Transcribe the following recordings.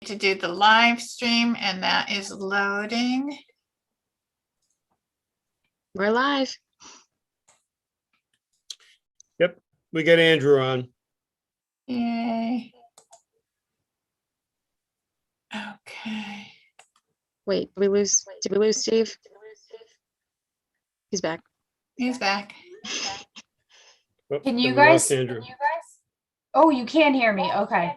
to do the live stream, and that is loading. We're live. Yep, we got Andrew on. Yay. Okay. Wait, did we lose Steve? He's back. He's back. Oh, Can you then we lost guys? Andrew. Oh, you can hear me. Okay.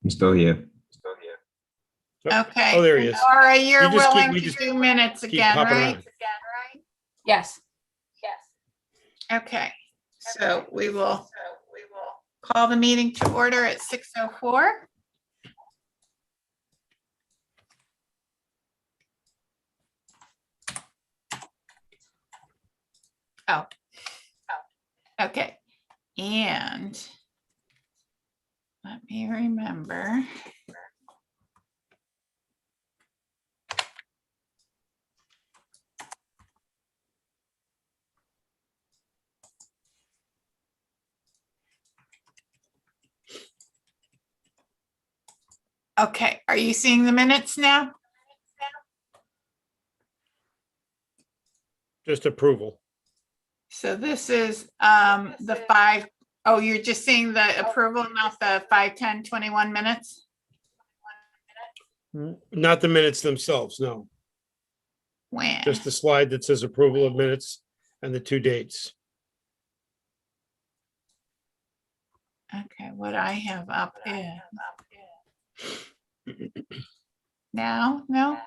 I'm still here. Okay. Oh, there he is. Laura, you're You just keep- willing we to just do minutes Keep again, popping right? on. Yes. Okay, so we will call the meeting to order at 6:04. Oh. Okay, and let me remember. Okay, are you seeing the minutes now? Just approval. So this is the five, oh, you're just seeing the approval, not the 5:10:21 minutes? Not the minutes themselves, no. When? Just the slide that says approval of minutes and the two dates. Okay, what I have up is. Now, no?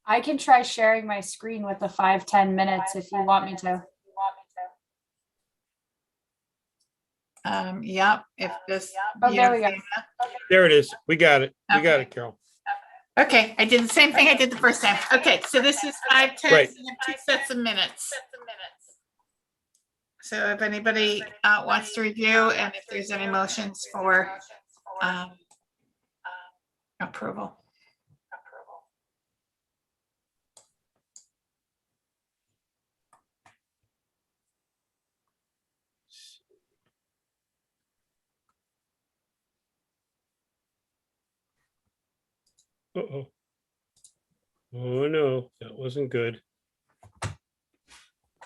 I can try sharing my screen with the 5-10 minutes if you want me to. Yep, if this. Oh, there we go. There it is. We got it. We got it, Carol. Okay, I did the same thing I did the first time. Okay, so this is 5:10, Right. and then 2 sets of minutes. So if anybody wants to review and if there's any motions for approval. Uh-oh. Oh, no, that wasn't good.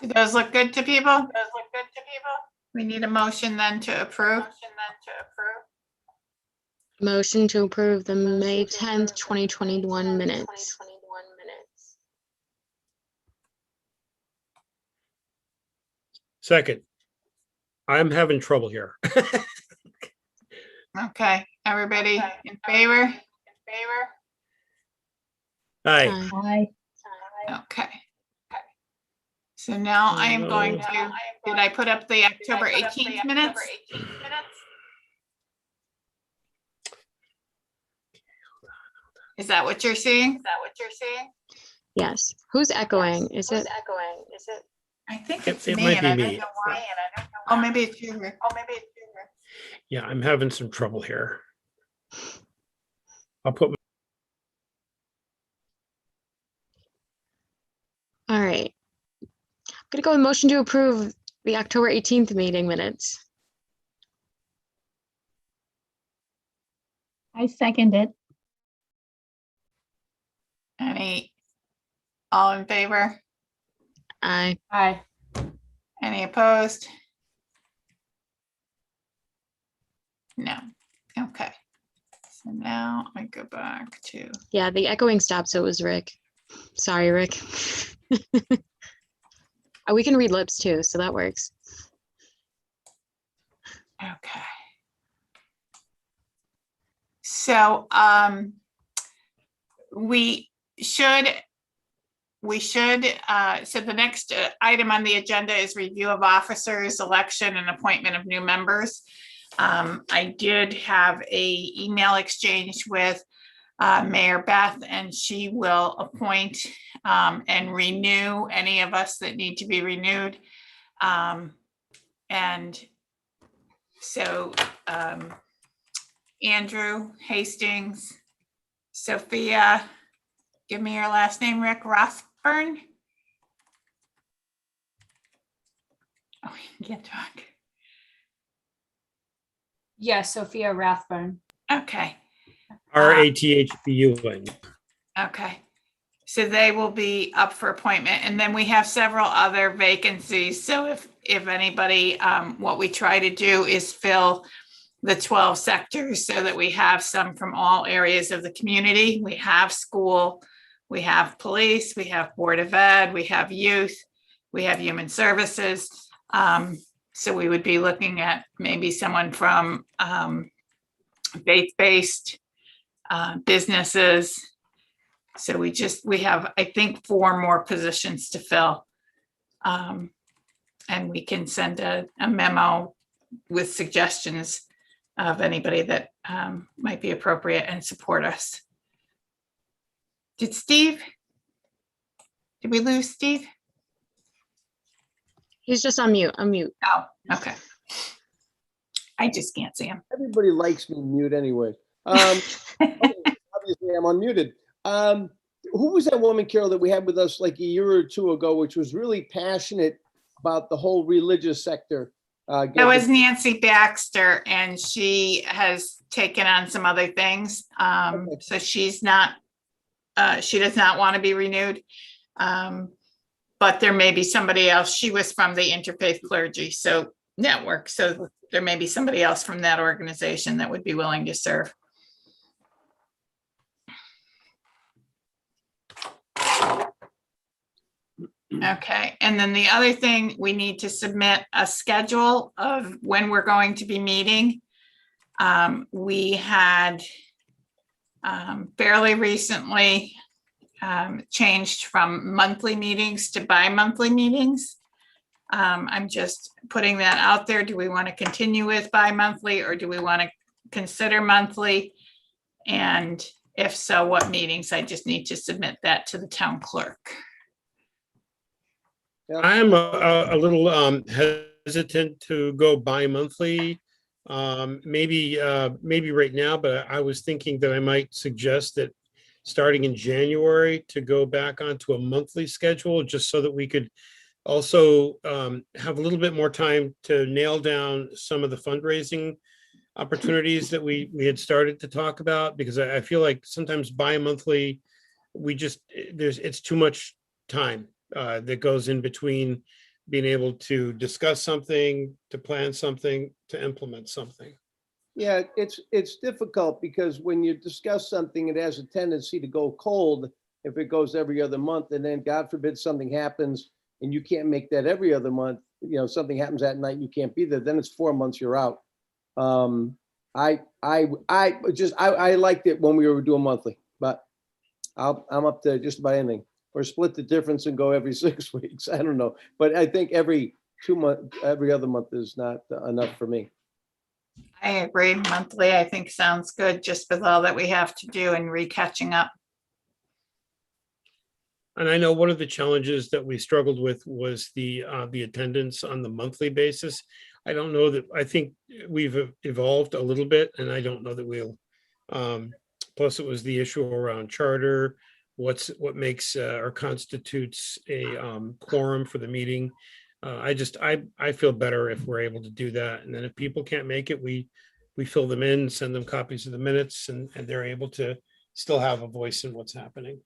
Do those look good to people? We need a motion then to approve. Motion to approve the May 10th, 2021 minutes. Second, I'm having trouble here. Okay, everybody in favor? Aye. Aye. Okay. So now I am going to, did I put up the October 18th minutes? Is that what you're seeing? Yes. Who's echoing? Is it? I think It- it's it me might and be I don't me. know why. Oh, maybe it's you. Rick. Yeah, I'm having some trouble here. I'll put, All right. I'm gonna go with motion to approve the October 18th meeting minutes. I second it. All in favor? Aye. Hi. Any opposed? No. Okay. So now I go back to, Yeah, the echoing stopped, so it was Rick. Sorry, Rick. Oh, we can read lips too, so that works. okay. So so the next item on the agenda is review of officers, election and appointment of new members. I did have a email exchange with Mayor Beth, and she will appoint and renew any of us that need to be renewed. And so Andrew Hastings, Sophia, give me your last name, Rick, Rothburn. we can talk. Yeah, Sophia Rathburn. Okay, RATHBUN. okay. So they will be up for appointment, and then we have several other vacancies. So if anybody, what we try to do is fill the 12 sectors so that we have some from all areas of the community. We have school, we have police, we have Board of Ed, we have youth, we have human services. So we would be looking at maybe someone from faith-based businesses. So we have, I think, 4 more positions to fill. And we can send a memo with suggestions of anybody that might be appropriate and support us. Did we lose Steve? He's just on mute, unmute. Oh, okay. I just can't see him. Everybody likes me mute anyway. Obviously, I'm unmuted. Who was that woman, Carol, that we had with us like a year or 2 ago, which was really passionate about the whole religious sector? That was Nancy Baxter, and she has taken on some other things. So she's not, she does not want to be renewed. But there may be somebody else. She was from the Interfaith Clergy Network. So there may be somebody else from that organization that would be willing to serve. Okay, and then the other thing, we need to submit a schedule of when we're going to be meeting. We had fairly recently changed from monthly meetings to bi-monthly meetings. I'm just putting that out there. Do we want to continue with bi-monthly, or do we want to consider monthly? And if so, what meetings? I just need to submit that to the town clerk. I'm a little hesitant to go bi-monthly. Maybe right now, but I was thinking that I might suggest that starting in January to go back onto a monthly schedule, just so that we could also have a little bit more time to nail down some of the fundraising opportunities that we had started to talk about, because I feel like sometimes bi-monthly, it's too much time that goes in between being able to discuss something, to plan something, to implement something. Yeah, it's difficult because when you discuss something, it has a tendency to go cold if it goes every other month, and then God forbid something happens and you can't make that every other month. Something happens at night, you can't be there. Then it's 4 months you're out. I liked it when we were doing monthly, but I'm up to just about anything. Or split the difference and go every 6 weeks. I don't know, but I think every 2 months, every other month is not enough for me. I agree. Monthly, I think sounds good, just with all that we have to do and recatching up. And I know one of the challenges that we struggled with was the attendance on the monthly basis. I don't know that, I think we've evolved a little bit, and I don't know that we'll. Plus, it was the issue around charter. What makes or constitutes a quorum for the meeting. I feel better if we're able to do that. And then if people can't make it, we fill them in, send them copies of the minutes, and they're able to still have a voice in what's happening.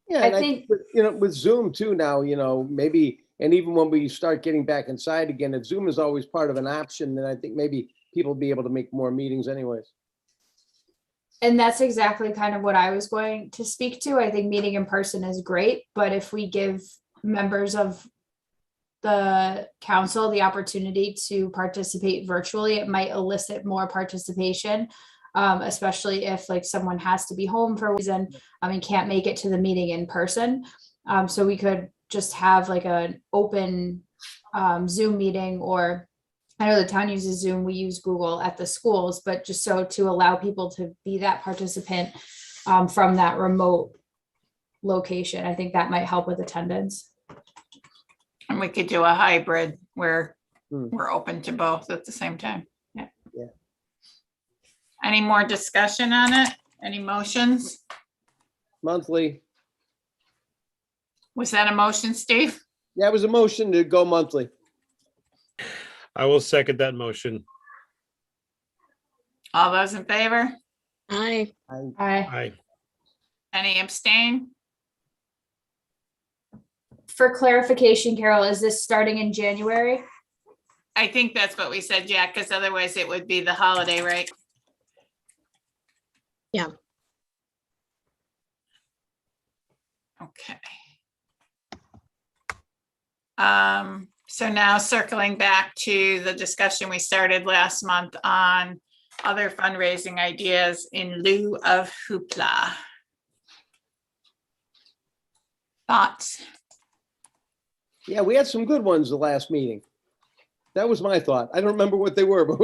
Yeah, and I think with Zoom too now, maybe, and even when we start getting back inside again, if Zoom is always part of an option, then I think maybe people will be able to make more meetings anyways. And that's exactly kind of what I was going to speak to. I think meeting in person is great, but if we give members of the council the opportunity to participate virtually, it might elicit more participation, especially if like someone has to be home for a reason, and can't make it to the meeting in person. So we could just have like an open Zoom meeting, or I know the town uses Zoom, we use Google at the schools, but just so to allow people to be that participant from that remote location. I think that might help with attendance. And we could do a hybrid where we're open to both at the same time. Yeah. Any more discussion on it? Any motions? Monthly. Was that a motion, Steve? That was a motion to go monthly. I will second that motion. All those in favor? Aye. Aye. Any abstain? For clarification, Carol, is this starting in January? I think that's what we said, Jack, because otherwise it would be the holiday, right? Yeah. Okay. So now circling back to the discussion we started last month on other fundraising ideas in lieu of hoopla. Thoughts? Yeah, we had some good ones the last meeting. That was my thought. I don't remember what they were, but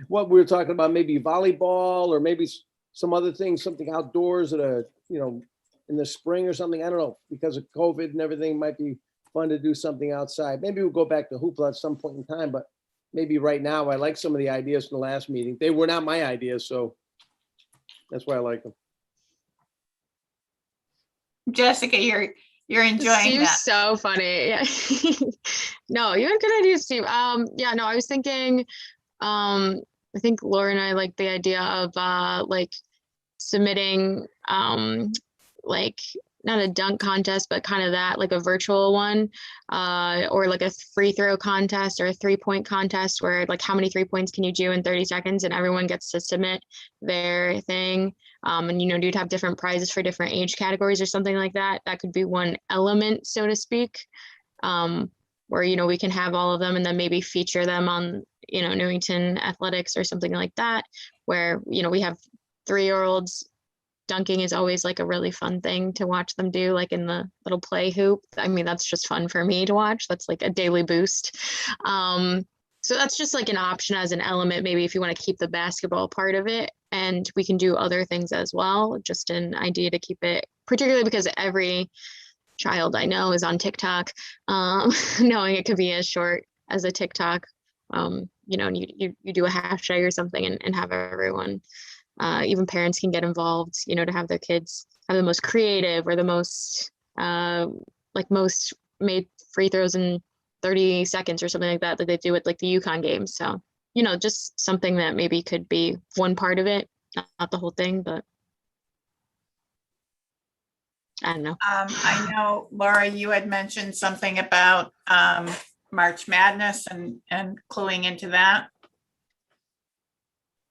what we were talking about, maybe volleyball or maybe some other thing, something outdoors at in the spring or something. I don't know, because of COVID and everything, might be fun to do something outside. Maybe we'll go back to hoopla at some point in time, but maybe right now I like some of the ideas from the last meeting. They were not my ideas, so that's why I like them. Jessica, you're enjoying Steve's that. so funny. Yeah. No, you had good ideas, Steve. Yeah, no, I was thinking, I think Laura and I like the idea of like submitting like not a dunk contest, but kind of that, like a virtual one, or like a free throw contest or a 3-point contest where like how many 3 points can you do in 30 seconds and everyone gets to submit their thing. And you'd have different prizes for different age categories or something like that. That could be one element, so to speak, where we can have all of them and then maybe feature them on Newington athletics or something like that, where we have 3-year-olds. Dunking is always like a really fun thing to watch them do, like in the little play hoop. I mean, that's just fun for me to watch. That's like a daily boost. So that's just like an option as an element, maybe if you want to keep the basketball part of it. And we can do other things as well, just an idea to keep it, particularly because every child I know is on TikTok, knowing it could be as short as a TikTok, and you do a hashtag or something and have everyone, even parents can get involved, to have their kids have the most creative or the most, most made free throws in 30 seconds or something like that they do at like the Yukon games. So, just something that maybe could be one part of it, not the whole thing, but I don't know. I know, Laura, you had mentioned something about March Madness and cluing into that.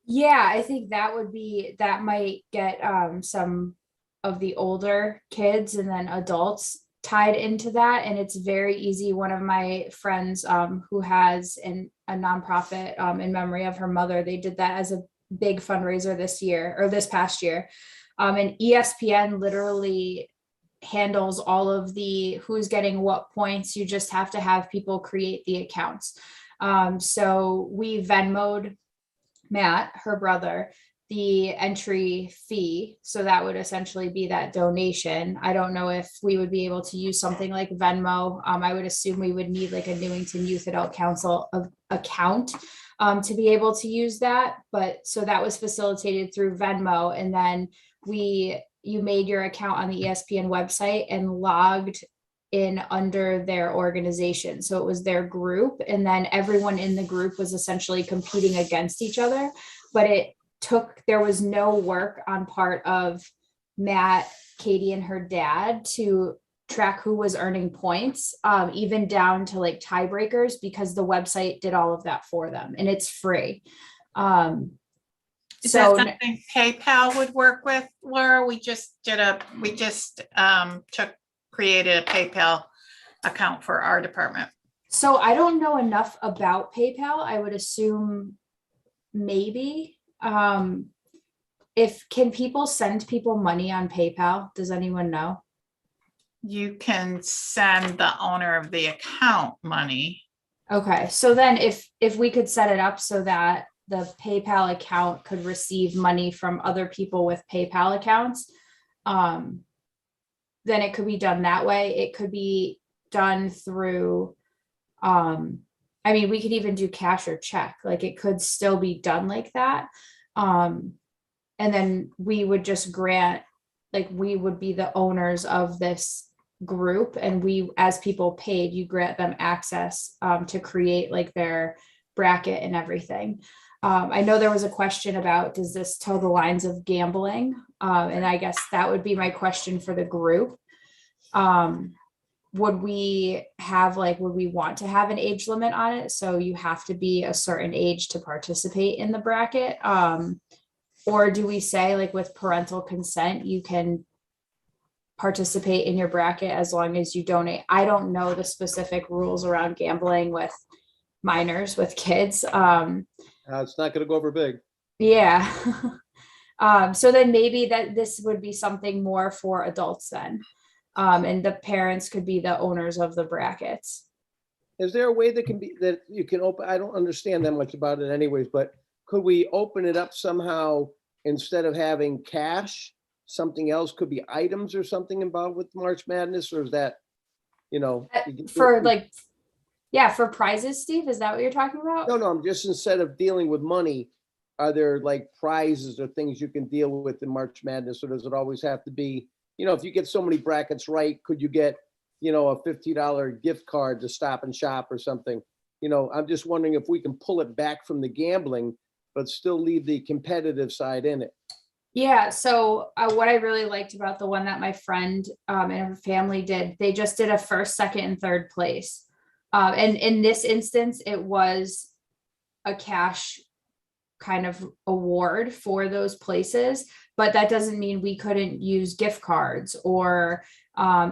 Yeah, I think that might get some of the older kids and then adults tied into that. And it's very easy. One of my friends who has a nonprofit in memory of her mother, they did that as a big fundraiser this past year. And ESPN literally handles all of the who's getting what points. You just have to have people create the accounts. So we Venmo'd Matt, her brother, the entry fee. So that would essentially be that donation. I don't know if we would be able to use something like Venmo. I would assume we would need like a Newington Youth Adult Council account to be able to use that. But so that was facilitated through Venmo. And then you made your account on the ESPN website and logged in under their organization. So it was their group. And then everyone in the group was essentially competing against each other. But there was no work on part of Matt, Katie, and her dad to track who was earning points, even down to like tiebreakers, because the website did all of that for them and it's free. Is that something PayPal would work with, Laura? We created a PayPal account for our department. So I don't know enough about PayPal. I would assume maybe. Can people send people money on PayPal? Does anyone know? You can send the owner of the account money. Okay, so then if we could set it up so that the PayPal account could receive money from other people with PayPal accounts, then it could be done that way. It could be done through, we could even do cash or check. Like it could still be done like that. And then we would just grant, like we would be the owners of this group, and we, as people paid, you grant them access to create like their bracket and everything. I know there was a question about, does this toe the lines of gambling? And I guess that would be my question for the group. Would we want to have an age limit on it? So you have to be a certain age to participate in the bracket? Or do we say, like, with parental consent, you can participate in your bracket as long as you donate? I don't know the specific rules around gambling with minors, with kids. It's not gonna go over big. Yeah. So then maybe that this would be something more for adults then. And the parents could be the owners of the brackets. Is there a way that you can open, I don't understand that much about it anyways, but could we open it up somehow instead of having cash? Something else could be items or something involved with March Madness, or is that, you know? For like, yeah, for prizes, Steve, is that what you're talking about? No, I'm just, instead of dealing with money, are there like prizes or things you can deal with in March Madness, or does it always have to be, you know, if you get so many brackets right, could you get, you know, a $50 gift card to Stop and Shop or something? You know, I'm just wondering if we can pull it back from the gambling, but still leave the competitive side in it. Yeah, so what I really liked about the one that my friend and her family did, they just did a first, second, and third place. And in this instance, it was a cash kind of award for those places, but that doesn't mean we couldn't use gift cards, or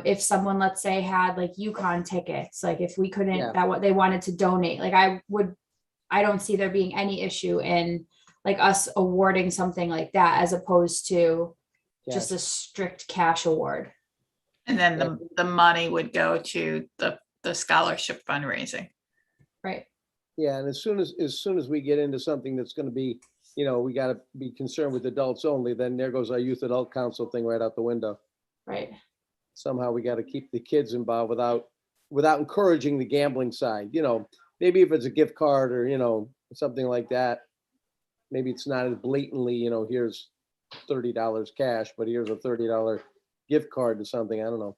if someone, let's say, had like UConn tickets, like if we couldn't, Yeah. that what they wanted to donate, like I don't see there being any issue in like us awarding something like that, as opposed to just Yeah. a strict cash award. And then the money would go to the scholarship fundraising. Right. Yeah, and as soon as we get into something that's gonna be, you know, we gotta be concerned with adults only, then there goes our youth adult council thing right out the window. Right. Somehow we gotta keep the kids involved without encouraging the gambling side, you know. Maybe if it's a gift card or, you know, something like that, maybe it's not as blatantly, you know, here's $30 cash, but here's a $30 gift card to something, I don't know.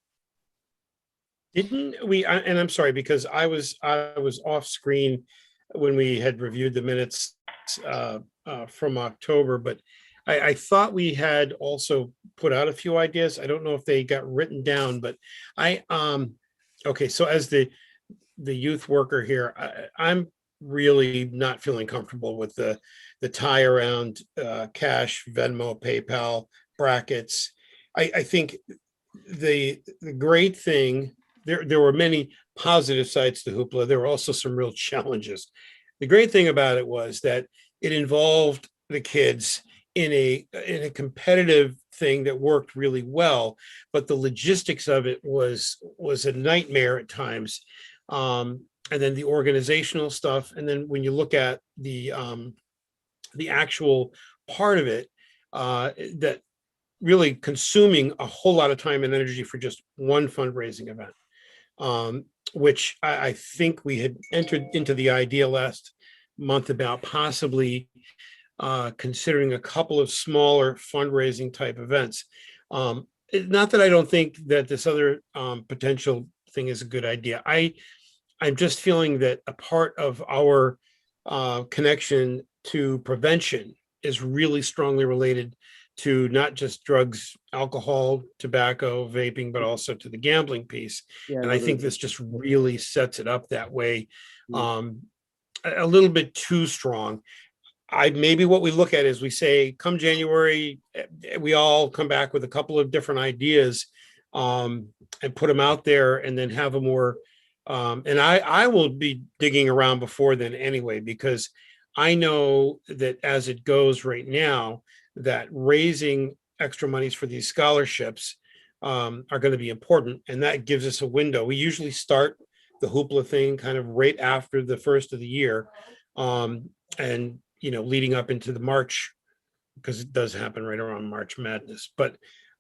Didn't we, and I'm sorry, because I was off screen when we had reviewed the minutes from October, but I thought we had also put out a few ideas. I don't know if they got written down, but okay, so as the youth worker here, I'm really not feeling comfortable with the tie around cash, Venmo, PayPal, brackets. I think the great thing, there were many positive sides to Hoopla. There were also some real challenges. The great thing about it was that it involved the kids in a competitive thing that worked really well, but the logistics of it was a nightmare at times. And then the organizational stuff, and then when you look at the actual part of it, that really consuming a whole lot of time and energy for just one fundraising event, which I think we had entered into the idea last month about possibly considering a couple of smaller fundraising type events. Not that I don't think that this other potential thing is a good idea. I'm just feeling that a part of our connection to prevention is really strongly related to not just drugs, alcohol, tobacco, vaping, but also to the gambling piece. Yeah, And I think this just really sets it up that way, a little bit too strong. Maybe what we look at is we say, come January, we all come back with a couple of different ideas and put them out there, and then have a more, and I will be digging around before then anyway, because I know that as it goes right now, that raising extra monies for these scholarships are going to be important. And that gives us a window. We usually start the Hoopla thing kind of right after the first of the year. And, you know, leading up into the March, because it does happen right around March Madness. But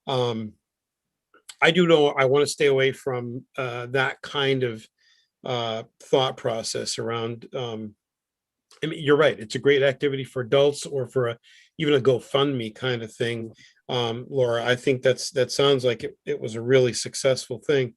I do know I want to stay away from that kind of thought process around. I mean, you're right. It's a great activity for adults, or for even a GoFundMe kind of thing. Laura, I think that sounds like it was a really successful thing.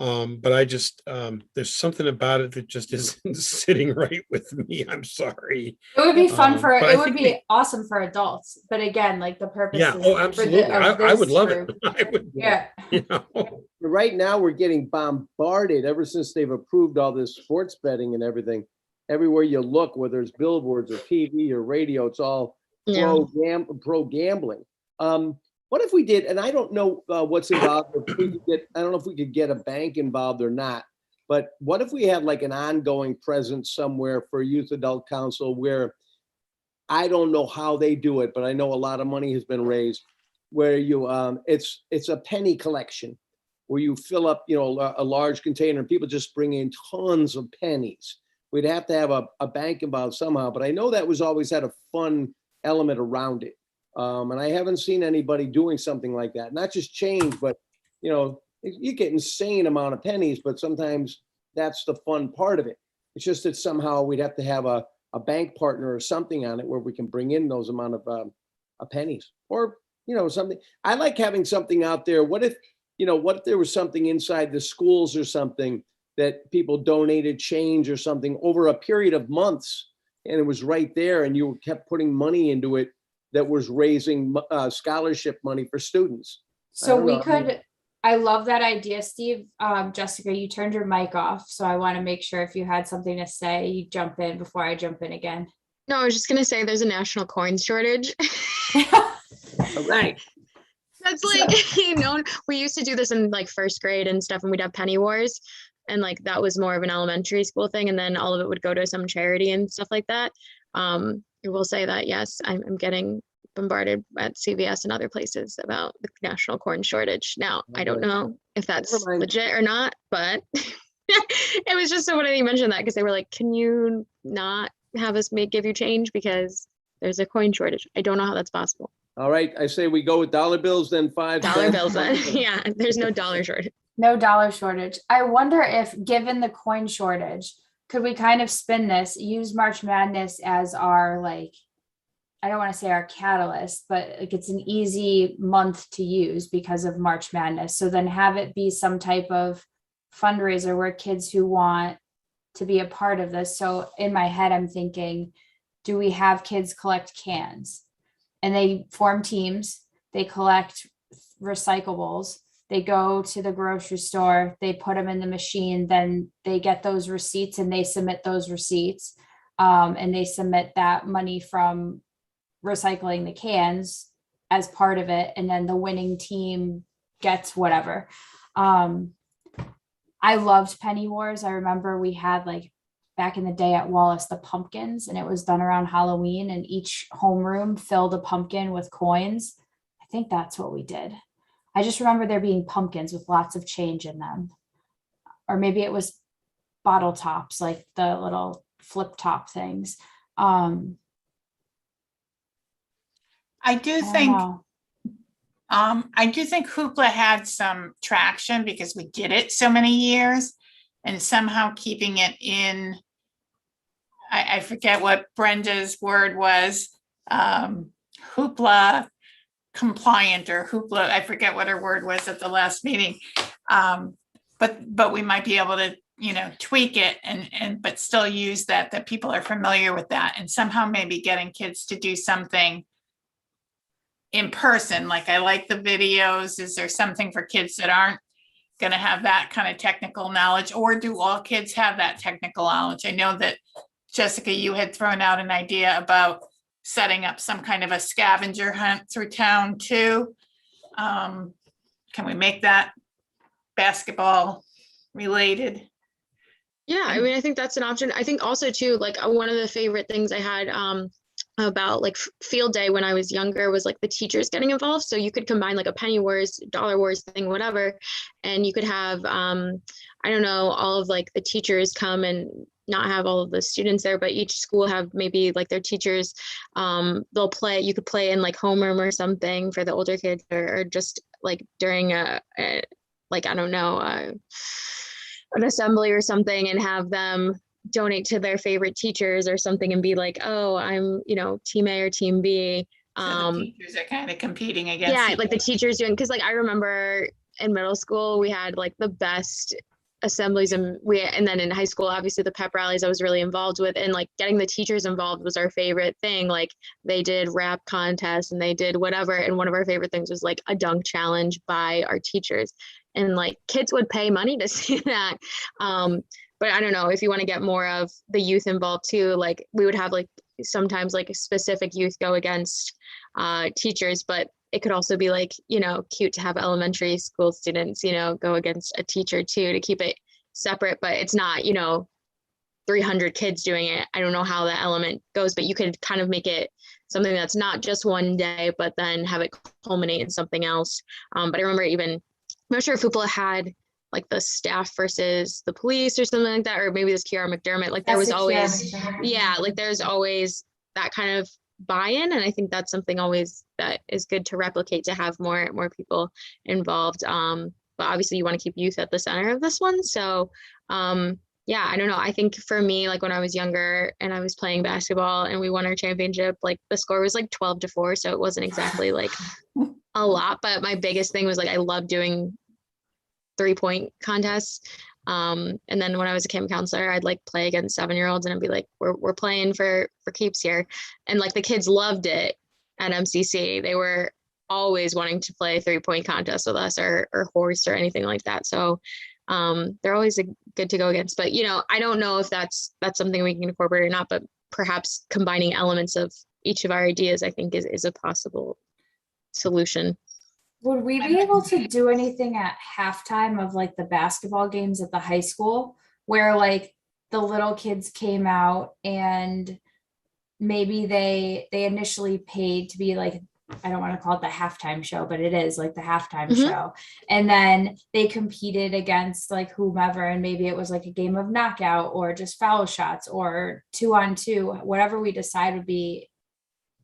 But I just, there's something about it that just isn't sitting right with me. I'm sorry. It would be fun for, but I it would think be awesome for adults, but again, like the purpose Yeah, is oh, for absolutely. the, I of would this love it. group. I would, Yeah, you know. Right now, we're getting bombarded ever since they've approved all this sports betting and everything. Everywhere you look, whether it's billboards or TV or radio, it's all Yeah. pro gambling. What if we did, and I don't know what's involved, if we could get, I don't know if we could get a bank involved or not, but what if we had like an ongoing presence somewhere for Youth Adult Council where I don't know how they do it, but I know a lot of money has been raised where you, it's a penny collection where you fill up, you know, a large container and people just bring in tons of pennies. We'd have to have a bank involved somehow, but I know that was always had a fun element around it. And I haven't seen anybody doing something like that. Not just change, but, you know, you get insane amount of pennies, but sometimes that's the fun part of it. It's just that somehow we'd have to have a bank partner or something on it where we can bring in those amount of pennies or, you know, something. I like having something out there. What if, you know, what if there was something inside the schools or something that people donated change or something over a period of months and it was right there and you kept putting money into it that was raising scholarship money for students. so don't we know. I mean- could, I love that idea, Steve. Jessica, you turned your mic off, so I want to make sure if you had something to say, you jump in before I jump in again. No, I was just gonna say there's a national coin shortage. All right. That's like, you know, we used to do this in like first grade and stuff, and we'd have penny wars. And like that was more of an elementary school thing. And then all of it would go to some charity and stuff like that. I will say that, yes, I'm getting bombarded at CVS and other places about the national corn shortage. Now, I don't know if that's Never mind. legit or not, but it was just so funny you mentioned that because they were like, can you not have us give you change because there's a coin shortage? I don't know how that's possible. All right. I say we go with dollar bills, then 5 Dollar cents. bills, then. Yeah, there's no dollar shortage. No dollar shortage. I wonder if, given the coin shortage, could we kind of spin this, use March Madness as our, like, I don't want to say our catalyst, but like it's an easy month to use because of March Madness. So then have it be some type of fundraiser where kids who want to be a part of this. So in my head, I'm thinking, do we have kids collect cans? And they form teams, they collect recyclables, they go to the grocery store, they put them in the machine, then they get those receipts and they submit those receipts. And they submit that money from recycling the cans as part of it. And then the winning team gets whatever. I loved Penny Wars. I remember we had like back in the day at Wallace, the pumpkins, and it was done around Halloween and each homeroom filled a pumpkin with coins. I think that's what we did. I just remember there being pumpkins with lots of change in them. Or maybe it was bottle tops, like the little flip top things. I do I don't think, know. I do think Hoopla had some traction because we did it so many years and somehow keeping it in, I forget what Brenda's word was, Hoopla compliant or Hoopla, I forget what her word was at the last meeting. But we might be able to, you know, tweak it but still use that people are familiar with that and somehow maybe getting kids to do something in person. Like I like the videos. Is there something for kids that aren't going to have that kind of technical knowledge, or do all kids have that technical knowledge? I know that Jessica, you had thrown out an idea about setting up some kind of a scavenger hunt through town too. Can we make that basketball related? Yeah, I mean, I think that's an option. I think also too, like one of the favorite things I had about like field day when I was younger was like the teachers getting involved. So you could combine like a penny wars, dollar wars thing, whatever, and you could have I don't know, all of like the teachers come and not have all of the students there, but each school have maybe like their teachers, they'll play, you could play in like homeroom or something for the older kids, or just like during a like, I don't know, an assembly or something, and have them donate to their favorite teachers or something and be like, oh, I'm, you know, team A or team B. So the teachers are kind of competing against. Yeah, each like the other. teachers doing, because like I remember in middle school we had like the best assemblies, and then in high school, obviously the pep rallies I was really involved with, and like getting the teachers involved was our favorite thing. Like they did rap contests and they did whatever. And one of our favorite things was like a dunk challenge by our teachers. And like kids would pay money to see that. But I don't know, if you want to get more of the youth involved too, like we would have like sometimes like a specific youth go against teachers, but it could also be like, you know, cute to have elementary school students, you know, go against a teacher too, to keep it separate, but it's not, you know, 300 kids doing it. I don't know how that element goes, but you could kind of make it something that's not just one day, but then have it culminate in something else. But I remember even, I'm not sure if people had like the staff versus the police or something like that, or maybe this Kiara McDermott, like there was always, yeah, like there's always that kind of buy-in. And I think that's something always that is good to replicate, to have more people involved. But obviously you want to keep youth at the center of this one. So yeah, I don't know. I think for me, like when I was younger and I was playing basketball and we won our championship, like the score was like 12-4. So it wasn't exactly like a lot, but my biggest thing was like, I love doing 3-point contests. And then when I was a camp counselor, I'd like play against 7-year-olds and I'd be like, we're playing for keeps here. And like the kids loved it at MCC. They were always wanting to play 3-point contests with us or horse or anything like that. So they're always good to go against, but you know, I don't know if that's something we can incorporate or not, but perhaps combining elements of each of our ideas, I think is a possible solution. Would we be able to do anything at halftime of like the basketball games at the high school where like the little kids came out and maybe they initially paid to be like, I don't want to call it the halftime show, but it is like the halftime show. And then they competed against like whomever, and maybe it was like a game of knockout or just foul shots or 2-on-2, whatever we decide would be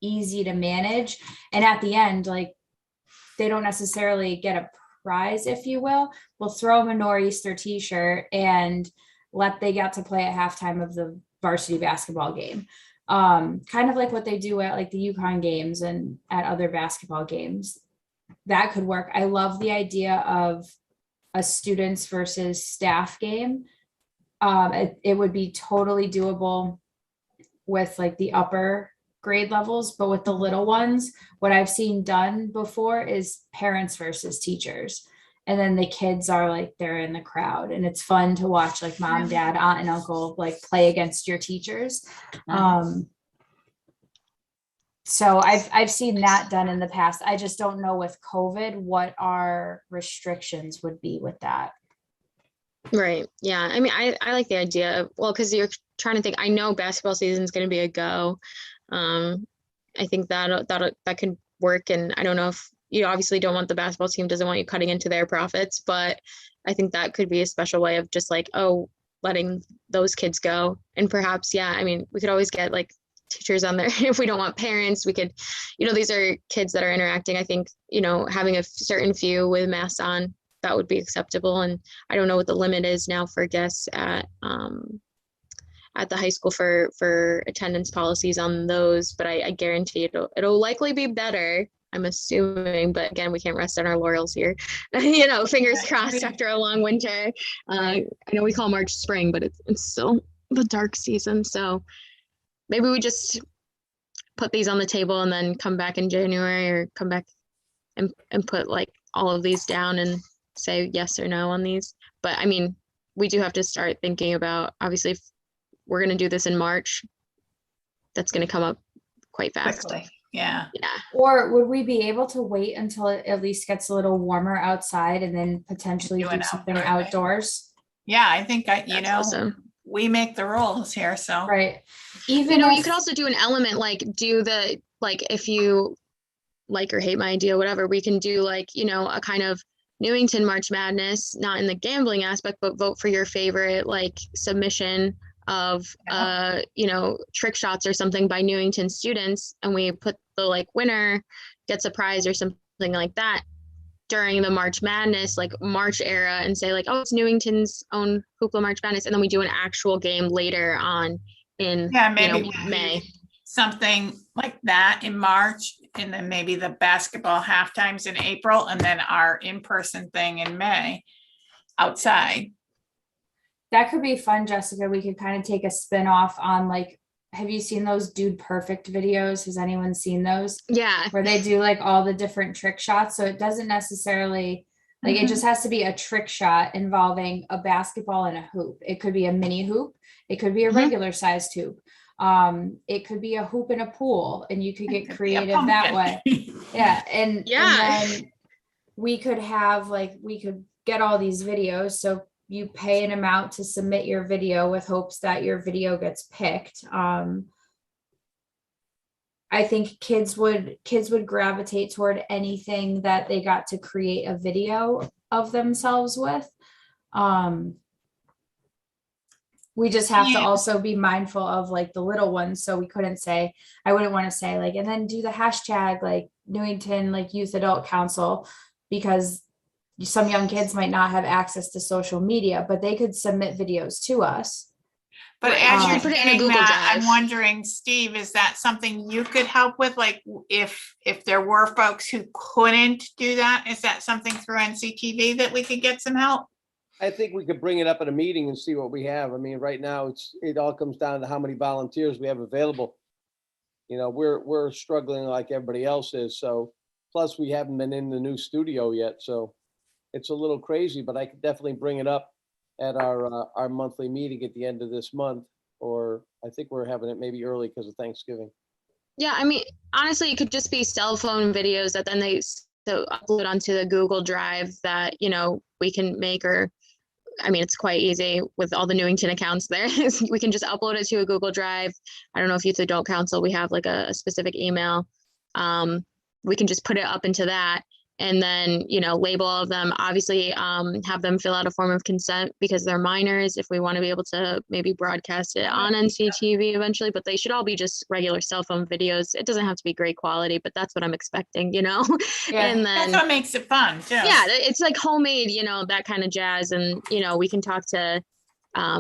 easy to manage. And at the end, like, they don't necessarily get a prize, if you will. We'll throw them a Nor'easter t-shirt and they got to play at halftime of the varsity basketball game. Kind of like what they do at like the UConn games and at other basketball games. That could work. I love the idea of a students versus staff game. It would be totally doable with like the upper grade levels, but with the little ones, what I've seen done before is parents versus teachers. And then the kids are like, they're in the crowd and it's fun to watch like mom, dad, aunt, and uncle like play against your teachers. So I've seen that done in the past. I just don't know with COVID what our restrictions would be with that. Right. Yeah. I mean, I like the idea of, well, because you're trying to think, I know basketball season is going to be a go. I think that could work. And I don't know if you obviously don't want the basketball team doesn't want you cutting into their profits, but I think that could be a special way of just like, oh, letting those kids go. And perhaps, yeah, I mean, we could always get like teachers on there. If we don't want parents, we could, you know, these are kids that are interacting. I think, you know, having a certain few with masks on, that would be acceptable. And I don't know what the limit is now for guests at the high school for attendance policies on those, but I guarantee it'll likely be better, I'm assuming, but again, we can't rest on our laurels here. You know, fingers crossed after a long winter. I know we call March spring, but it's still the dark season. So maybe we just put these on the table and then come back in January or come back and put like all of these down and say yes or no on these. But I mean, we do have to start thinking about, obviously, if we're going to do this in March, that's going to come up quite fast. Quickly. Yeah. Or would we be able to wait until it at least gets a little warmer outside and then potentially do something outdoors? Yeah, I think Awesome. We make the rules here, so. Right. Even you could also do an element like if you like or hate my idea, whatever, we can do like, you know, a kind of Newington March Madness, not in the gambling aspect, but vote for your favorite like submission of you know, trick shots or something by Newington students, and we put the like winner gets a prize or something like that during the March Madness, like March era, and say like, oh, it's Newington's own Hoopla March Madness, and then we do an actual game later on in maybe May. Something like that in March, and then maybe the basketball half times in April, and then our in-person thing in May outside. That could be fun, Jessica. We could kind of take a spin off on like, have you seen those Dude Perfect videos? Has anyone seen those? Yeah. Where they do like all the different trick shots. So it doesn't necessarily, like, it just has to be a trick shot involving a basketball and a hoop. It could be a mini hoop. It could be a Mhm. regular sized hoop. It could be a hoop in a pool, and you could get Could be a creative that pumpkin. way. Yeah. And Yeah. then we could have like, we could get all these videos. So you pay an amount to submit your video with hopes that your video gets picked. I think kids would gravitate toward anything that they got to create a video of themselves with. We just have to Yeah. also be mindful of like the little ones. So we couldn't say, I wouldn't want to say like, and then do the hashtag like Newington, like Youth Adult Council, because some young kids might not have access to social media, but they could submit videos to us. But Right, as you you're can put it in a saying Google that, I'm Drive. wondering, Steve, is that something you could help with? Like, if there were folks who couldn't do that, is that something through NCTV that we could get some help? I think we could bring it up at a meeting and see what we have. I mean, right now, it all comes down to how many volunteers we have available. You know, we're struggling like everybody else is, so, plus we haven't been in the new studio yet, so it's a little crazy, but I could definitely bring it up at our monthly meeting at the end of this month, or I think we're having it maybe early because of Thanksgiving. Yeah, I mean, honestly, it could just be cell phone videos that then they upload onto the Google Drive that, we can make, or, I mean, it's quite easy with all the Newington accounts there. We can just upload it to a Google Drive. I don't know if Youth Adult Council, we have like a specific email. We can just put it up into that, and then, label all of them, obviously, have them fill out a form of consent because they're minors, if we want to be able to maybe broadcast it on NCTV eventually, but they should all be just regular cell phone videos. It doesn't have to be great quality, but that's what I'm expecting, Yeah. And That's then, what makes it fun, too. yeah, it's like homemade, that kind of jazz. And, we can talk to, I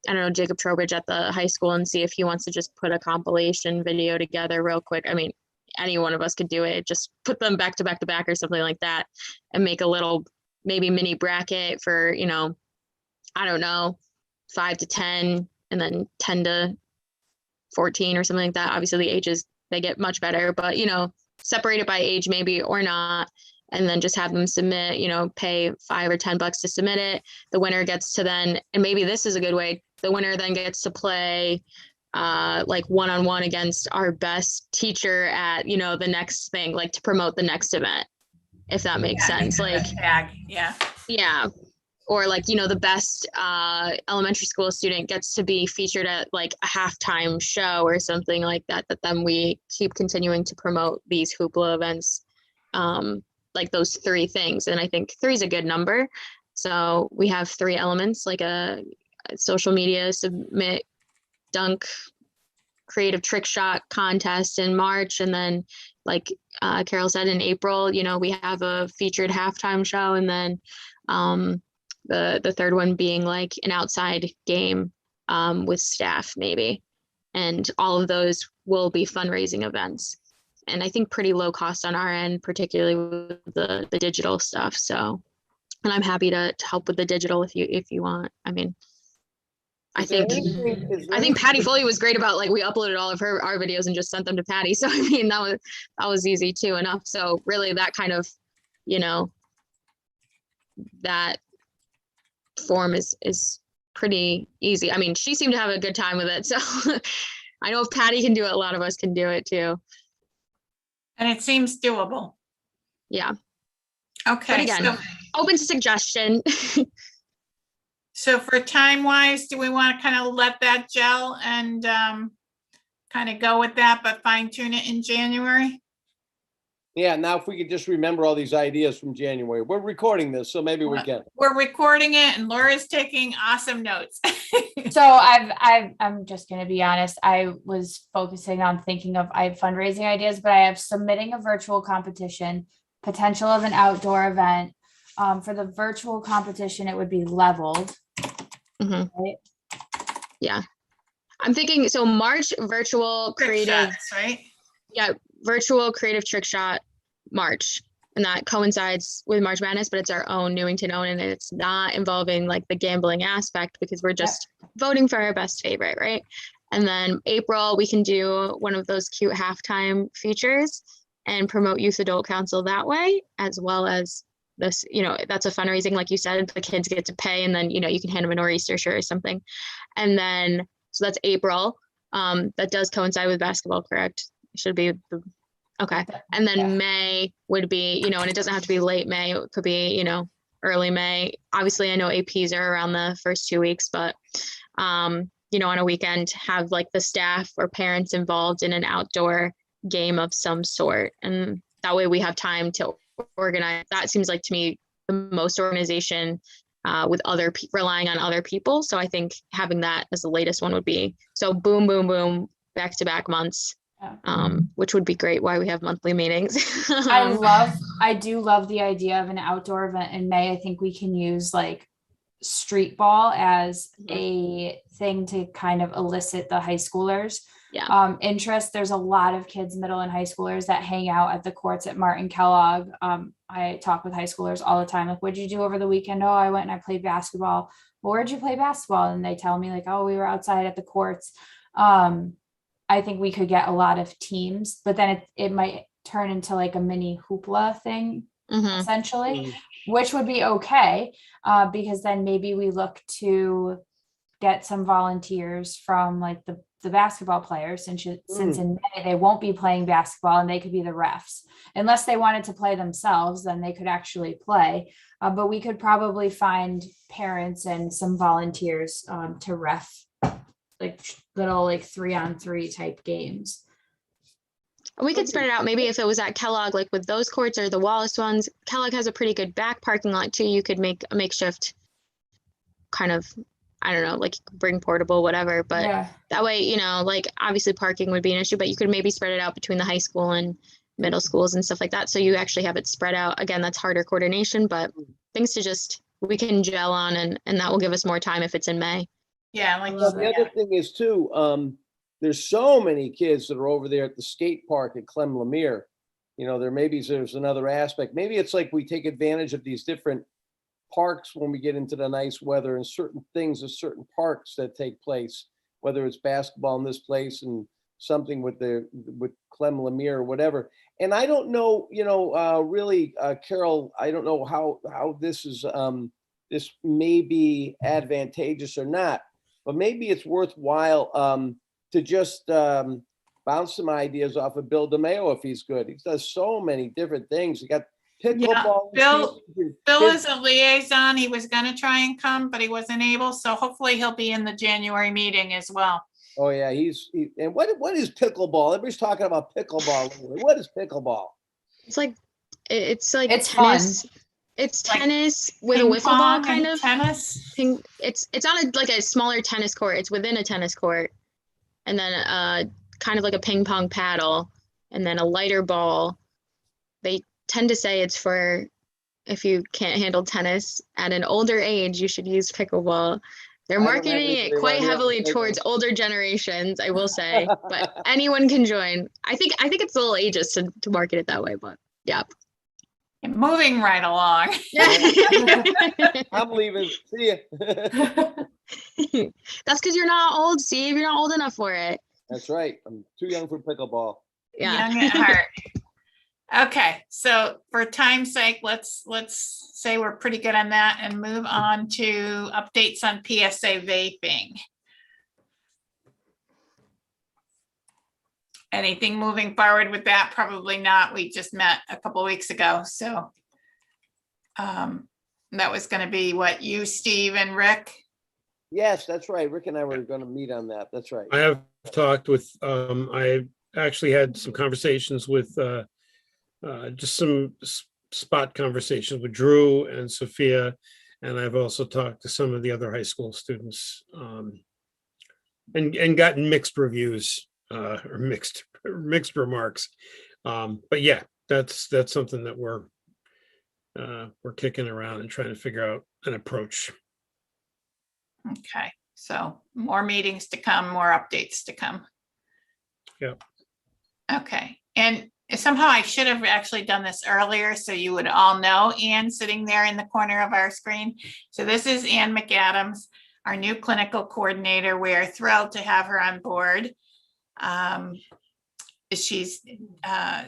don't know, Jacob Trowbridge at the high school and see if he wants to just put a compilation video together real quick. I mean, any one of us could do it, just put them back to back to back or something like that, and make a little maybe mini bracket for, I don't know, 5 to 10, and then 10 to 14 or something like that. Obviously the ages, they get much better, but, separated by age maybe, or not, and then just have them submit, pay $5 or $10 to submit it. The winner gets to then, and maybe this is a good way, the winner then gets to play like one-on-one against our best teacher at, the next thing, like to promote the next event, if that makes sense. Like, Tag, yeah. yeah. Or like, the best elementary school student gets to be featured at like a halftime show or something like that, that then we keep continuing to promote these hoopla events, like those 3 things. And I think 3 is a good number. So we have 3 elements, like a social media submit, dunk, creative trick shot contest in March, and then like Carol said, in April, we have a featured halftime show, and then the third one being like an outside game with staff maybe, and all of those will be fundraising events, and I think pretty low cost on our end, particularly with the digital stuff. So, and I'm happy to help with the digital if you want. I mean, I think Patty Foley was great about, like, we uploaded all of our videos and just sent them to Patty. So I mean, that was easy too enough. So really that kind of, that form is pretty easy. I mean, she seemed to have a good time with it. So I know if Patty can do it, a lot of us can do it too. And it seems doable. Yeah. Okay. But again, open to suggestion. So for time wise, do we want to kind of let that gel and kind of go with that, but fine tune it in January? Yeah, now if we could just remember all these ideas from January. We're recording this, so maybe we can. We're recording it and Laura's taking awesome notes. So I'm just going to be honest. I was focusing on thinking of, I have fundraising ideas, but I have submitting a virtual competition, potential of an outdoor event. For the virtual competition, it would be leveled. Mhm. Right? Yeah. I'm thinking, so March virtual Trick creative, shots, right? yeah, virtual creative trick shot March. and that coincides with March Madness, but it's our own Newington own, and it's not involving like the gambling aspect because we're just voting for our best favorite, right? And then April, we can do one of those cute halftime features and promote Youth Adult Council that way, as well as this, that's a fundraising, like you said, the kids get to pay, and then, you can hand them a nor'easter shirt or something. And then, so that's April. That does coincide with basketball, correct? It should be, okay. And then May would be, and it doesn't have to be late May, it could be, early May. Obviously, I know APs are around the first 2 weeks, but, on a weekend, have like the staff or parents involved in an outdoor game of some sort. And that way we have time to organize. That seems like to me the most organization with relying on other people. So I think having that as the latest one would be, so boom, boom, boom, back to back months, which would be great. Why we have monthly meetings. I do love the idea of an outdoor event in May. I think we can use like street ball as a thing to kind of elicit the high schoolers interest. There's a lot of kids, middle and high schoolers, that hang out at the courts at Martin Kellogg. I talk with high schoolers all the time, like, what'd you do over the weekend? Oh, I went and I played basketball. Well, where'd you play basketball? And they tell me like, oh, we were outside at the courts. I think we could get a lot of teams, but then it might turn into like a mini hoopla thing, essentially, which would be okay, because then maybe we look to get some volunteers from like the basketball players, since in May they won't be playing basketball and they could be the refs. Unless they wanted to play themselves, then they could actually play. But we could probably find parents and some volunteers to ref like little like 3-on-3 type games. We could spread it out. Maybe if it was at Kellogg, like with those courts or the Wallace ones, Kellogg has a pretty good back parking lot too. You could make a makeshift kind of, I don't know, like bring portable, whatever. But that way, like obviously parking would be an issue, but you could maybe spread it out between the high school and middle schools and stuff like that. So you actually have it spread out. Again, that's harder coordination, but things to we can gel on, and that will give us more time if it's in May. Yeah. Like the other thing is too, there's so many kids that are over there at the skate park at Clem Lemire. There's another aspect. Maybe it's like we take advantage of these different parks when we get into the nice weather, and certain things at certain parks that take place, whether it's basketball in this place and something with Clem Lemire or whatever. And I don't know, really, Carol, I don't know how this is, this may be advantageous or not, but maybe it's worthwhile to just bounce some ideas off of Bill DeMeo if he's good. He does so many different things. He got pickleball. Bill is a liaison. He was going to try and come, but he wasn't able. So hopefully he'll be in the January meeting as well. Oh yeah, and what is pickleball? Everybody's talking about pickleball. What is pickleball? It's like it's tennis. Fun. It's tennis with a wiffle ball kind of tennis. It's on like a smaller tennis court. It's within a tennis court, and then kind of like a ping pong paddle, and then a lighter ball. They tend to say it's for if you can't handle tennis at an older age, you should use pickleball. They're marketing it quite heavily towards older generations, I will say, but anyone can join. I think it's a little ageist to market it that way, but yeah. Moving right along. I'm leaving. See ya. That's because you're not old, Steve. You're not old enough for it. That's right. I'm too young for pickleball. Yeah. Young at heart. Okay, so for time's sake, let's say we're pretty good on that and move on to updates on PSA vaping. Anything moving forward with that? Probably not. We just met a couple of weeks ago, so that was going to be what, you, Steve, and Rick? Yes, that's right. Rick and I were going to meet on that. That's right. I have talked with, I actually had some conversations with just some spot conversations with Drew and Sophia, and I've also talked to some of the other high school students and gotten mixed reviews or mixed remarks. But yeah, that's something that we're kicking around and trying to figure out an approach. Okay, so more meetings to come, more updates to come. Yep. Okay, and Somehow I should have actually done this earlier so you would all know Ann sitting there in the corner of our screen. So this is Ann McAdams, our new clinical coordinator. We're thrilled to have her on board. She's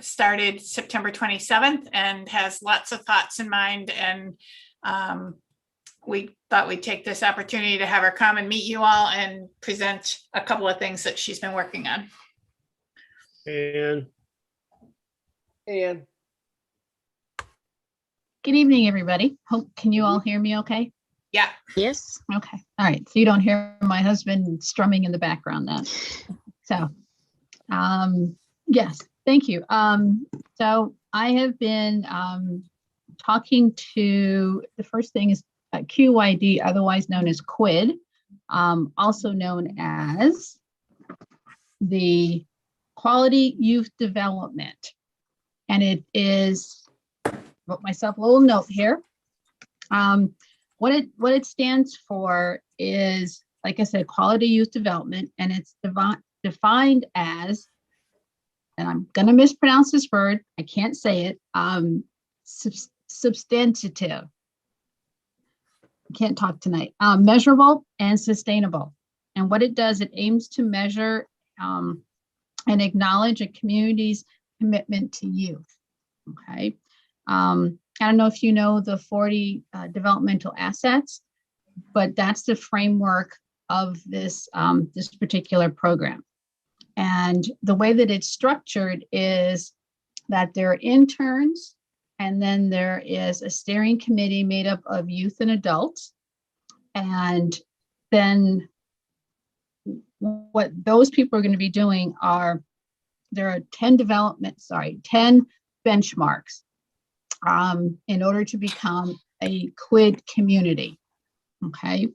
started September 27th and has lots of thoughts in mind, and we thought we'd take this opportunity to have her come and meet you all and present a couple of things that she's been working on. And And Good evening, everybody. Can you all hear me okay? Yeah. Yes. Okay. All right. So you don't hear my husband strumming in the background then. So, yes, thank you. So I have been talking to, the first thing is QYD, otherwise known as QUID, also known as the Quality Youth Development. And it is, wrote myself a little note here. What it stands for is, like I said, quality youth development, and it's defined as, and I'm going to mispronounce this word, I can't say it, substantive. I can't talk tonight. Measurable and sustainable. And what it does, it aims to measure and acknowledge a community's commitment to youth. Okay. I don't know if you know the 40 developmental assets, but that's the framework of this, this particular program. And the way that it's structured is that there are interns, and then there is a steering committee made up of youth and adults. And then what those people are going to be doing are, there are 10 benchmarks in order to become a QUID community. Okay.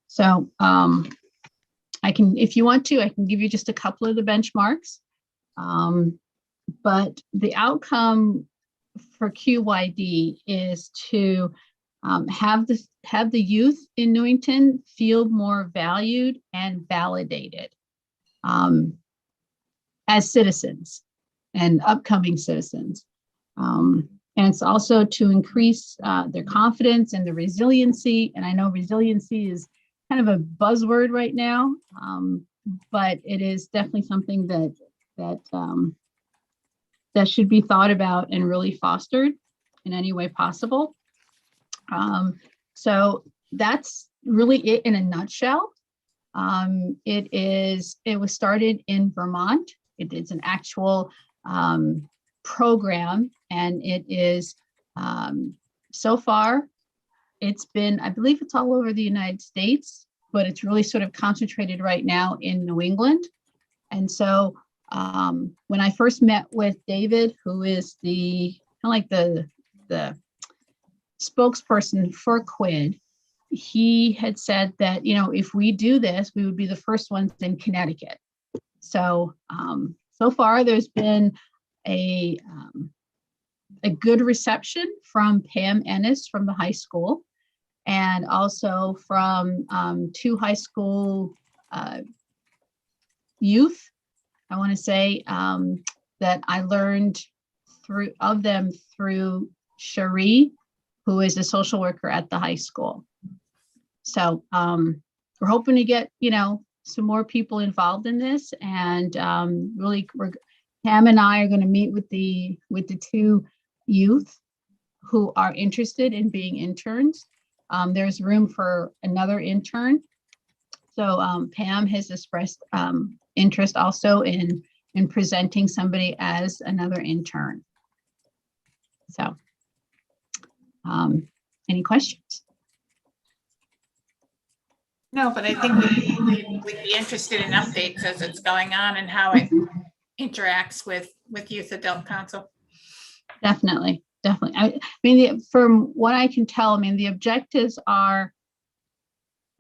So I can, if you want to, I can give you just a couple of the benchmarks. But the outcome for QYD is to have the youth in Newington feel more valued and validated as citizens and upcoming citizens. And it's also to increase their confidence and the resiliency. And I know resiliency is kind of a buzzword right now, but it is definitely something that should be thought about and really fostered in any way possible. So that's really it in a nutshell. It was started in Vermont. It is an actual program, and it is so far it's been, I believe it's all over the United States, but it's really sort of concentrated right now in New England. And so when I first met with David, who is the kind of like the spokesperson for QUID, he had said that, you know, if we do this, we would be the first ones in Connecticut. So so far there's been a good reception from Pam Ennis from the high school, and also from 2 high school youth. I want to say that I learned through Cherie, who is a social worker at the high school. So we're hoping to get, you know, some more people involved in this, and really Pam and I are going to meet with the 2 youth who are interested in being interns. There's room for another intern. So Pam has expressed interest also in presenting somebody as another intern. So any questions? No, but I think we'd be interested in updates as it's going on and how it interacts with Youth Adult Council. Definitely. I mean, from what I can tell, I mean, the objectives are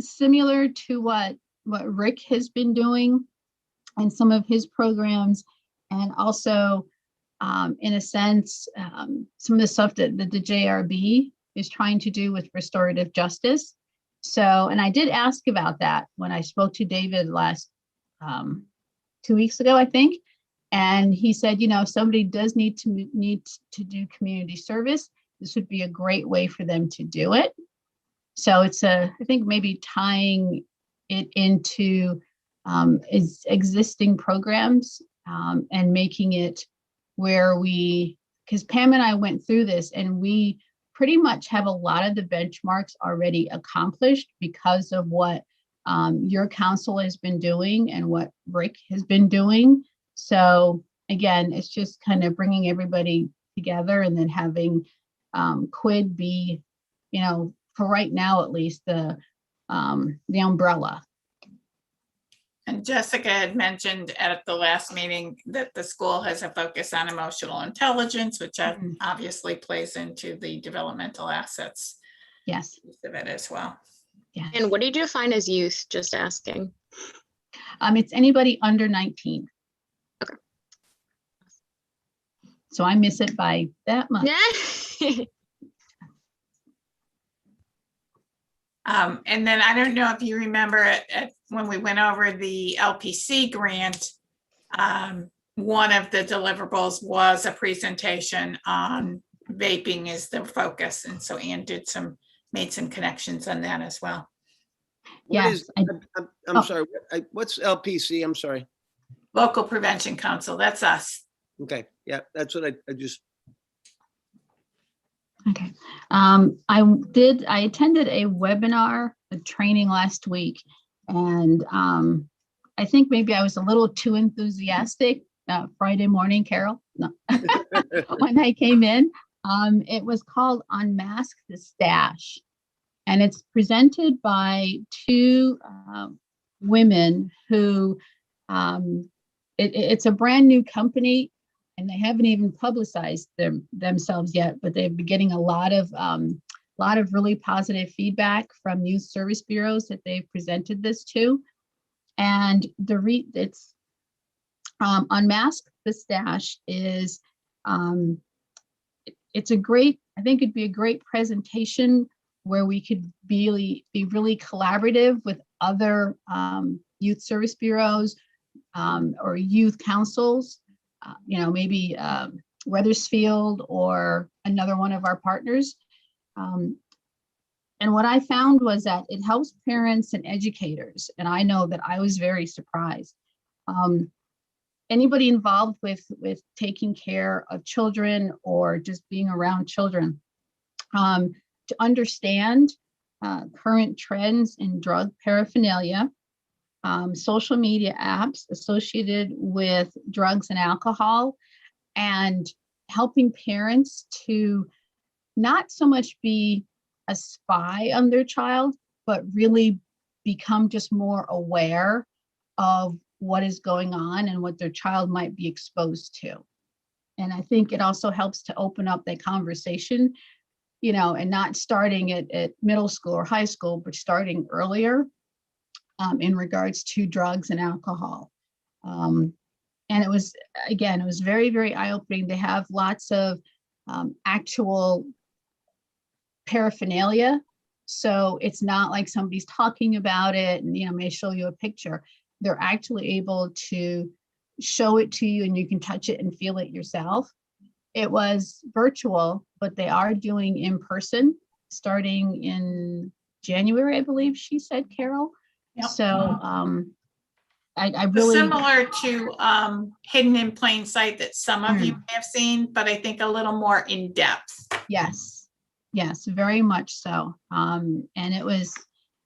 similar to what Rick has been doing in some of his programs, and also, in a sense, some of the stuff that the JRB is trying to do with restorative justice. So, and I did ask about that when I spoke to David last 2 weeks ago, I think. And he said, you know, if somebody does need to do community service, this would be a great way for them to do it. So it's I think maybe tying it into existing programs and making it where because Pam and I went through this and we pretty much have a lot of the benchmarks already accomplished because of what your council has been doing and what Rick has been doing. So again, it's just kind of bringing everybody together and then having Quid be, you know, for right now at least, the umbrella. And Jessica had mentioned at the last meeting that the school has a focus on emotional intelligence, which obviously plays into the developmental assets Yes. piece of it as well. Yeah. And what do you define as youth? Just asking. It's anybody under 19. Okay. So I miss it by that much. Yeah. And then I don't know if you remember when we went over the LPC grant, one of the deliverables was a presentation on vaping is the focus. And so Ann made some connections on that as well. What Yes, is, I- I'm oh. sorry, what's LPC? I'm sorry. Local Prevention Council, that's us. Okay, yeah, that's what I just, Okay. I attended a webinar, a training last week, and I think maybe I was a little too enthusiastic Friday morning, Carol, no. When I came in. It was called Unmask the Stash, and it's presented by two women who it's a brand new company. And they haven't even publicized themselves yet, but they've been getting a lot of really positive feedback from youth service bureaus that they've presented this to. And it's Unmask the Stash is it's a great, I think it'd be a great presentation where we could be really collaborative with other youth service bureaus or youth councils. You know, maybe Weathersfield or another one of our partners. And what I found was that it helps parents and educators. And I know that I was very surprised. Anybody involved with taking care of children or just being around children, to understand current trends in drug paraphernalia, social media apps associated with drugs and alcohol, and helping parents to not so much be a spy on their child, but really become just more aware of what is going on and what their child might be exposed to. And I think it also helps to open up that conversation, you know, and not starting at middle school or high school, but starting earlier. In regards to drugs and alcohol. And it was very, very eye-opening. They have lots of actual paraphernalia. So it's not like somebody's talking about it and, you know, may show you a picture. They're actually able to show it to you and you can touch it and feel it yourself. It was virtual, but they are doing in person starting in January, I believe she said, Carol. Yep. So I really similar to Hidden in Plain Sight that some of you may have seen, but I think a little more in depth. yes, very much so. And it was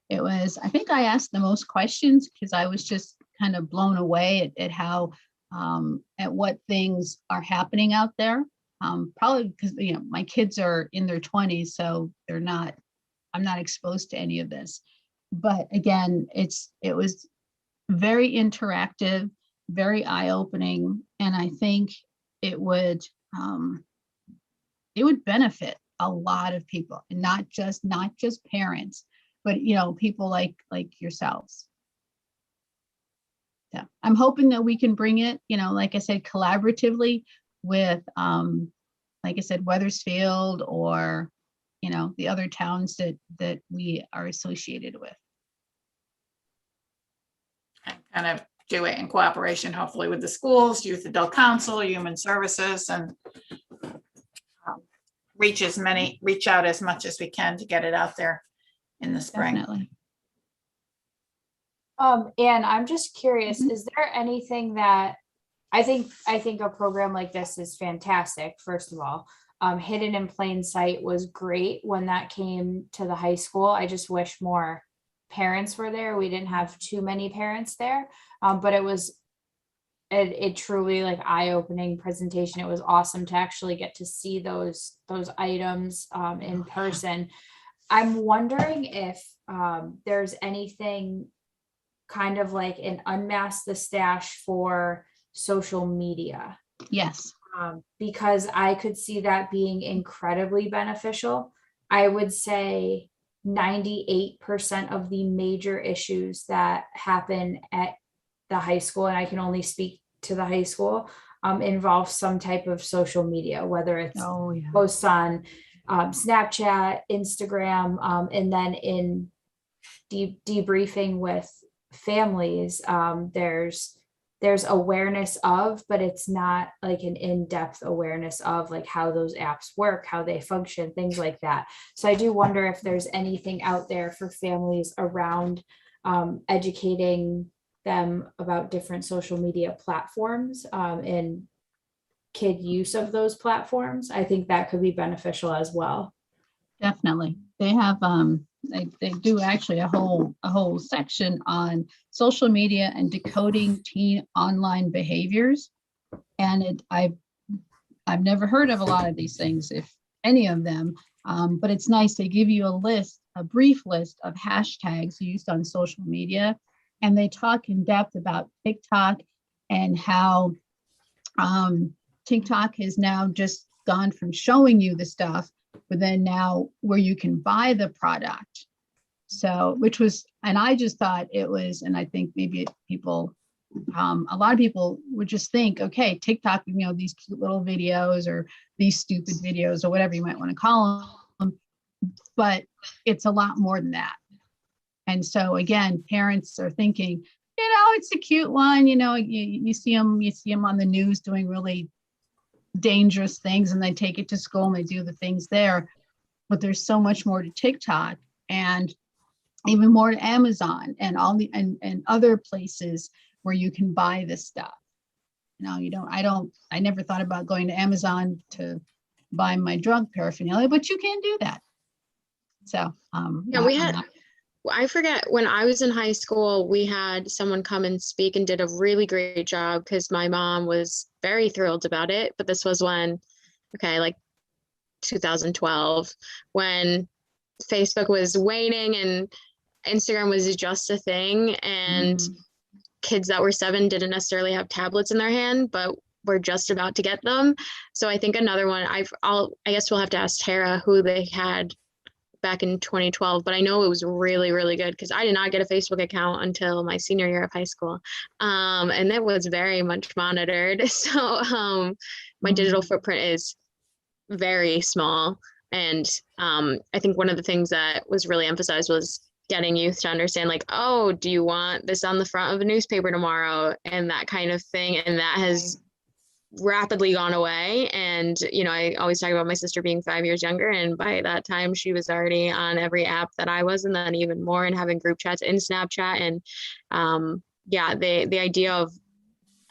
I think I asked the most questions because I was just kind of blown away at how at what things are happening out there. Probably because, you know, my kids are in their 20s, so I'm not exposed to any of this. But again, it was very interactive, very eye-opening, and I think it would benefit a lot of people, and not just parents, but, you know, people like yourselves. Yeah, I'm hoping that we can bring it, you know, like I said, collaboratively with, like I said, Weathersfield or, you know, the other towns that we are associated with. I'm kind of do it in cooperation, hopefully with the schools, youth adult council, human services, and reach out as much as we can to get it out there in the spring. Definitely. And I'm just curious, Mhm. is there anything that I think a program like this is fantastic, first of all. Hidden in Plain Sight was great when that came to the high school. I just wish more parents were there. We didn't have too many parents there, but it was it truly like eye-opening presentation. It was awesome to actually get to see those items in person. I'm wondering if there's anything kind of like an Unmask the Stash for social media. Yes. Because I could see that being incredibly beneficial. I would say 98% of the major issues that happen at the high school, and I can only speak to the high school, involve some type of social media, whether it's Oh, yeah. posts on Snapchat, Instagram, and then in debriefing with families, there's awareness of, but it's not like an in-depth awareness of like how those apps work, how they function, things like that. So I do wonder if there's anything out there for families around educating them about different social media platforms and kid use of those platforms. I think that could be beneficial as well. Definitely. They have they do actually a whole section on social media and decoding teen online behaviors. And I've never heard of a lot of these things, if any of them, but it's nice. They give you a brief list of hashtags used on social media, and they talk in depth about TikTok and how TikTok has now just gone from showing you the stuff, but then now where you can buy the product. So, which was, and I just thought it was, and I think maybe people, a lot of people would just think, okay, TikTok, these cute little videos or these stupid videos or whatever you might want to call them, but it's a lot more than that. And so again, parents are thinking, it's a cute one, you see them on the news doing really dangerous things, and they take it to school and they do the things there. But there's so much more to TikTok, and even more to Amazon and all the and other places where you can buy this stuff. I never thought about going to Amazon to buy my drug paraphernalia, but you can do that. So yeah, I forget, when I was in high school, we had someone come and speak and did a really great job because my mom was very thrilled about it. But this was when, like 2012, when Facebook was waning and Instagram was just a thing, and kids that were 7 didn't necessarily have tablets in their hand, but were just about to get them. So I think another one, I guess we'll have to ask Tara who they had back in 2012, but I know it was really, really good because I did not get a Facebook account until my senior year of high school. And it was very much monitored. So my digital footprint is very small. And I think one of the things that was really emphasized was getting youth to understand, like, oh, do you want this on the front of a newspaper tomorrow? And that kind of thing. And that has rapidly gone away. And I always talk about my sister being 5 years younger, and by that time she was already on every app that I was, and then even more, and having group chats in Snapchat. And the idea of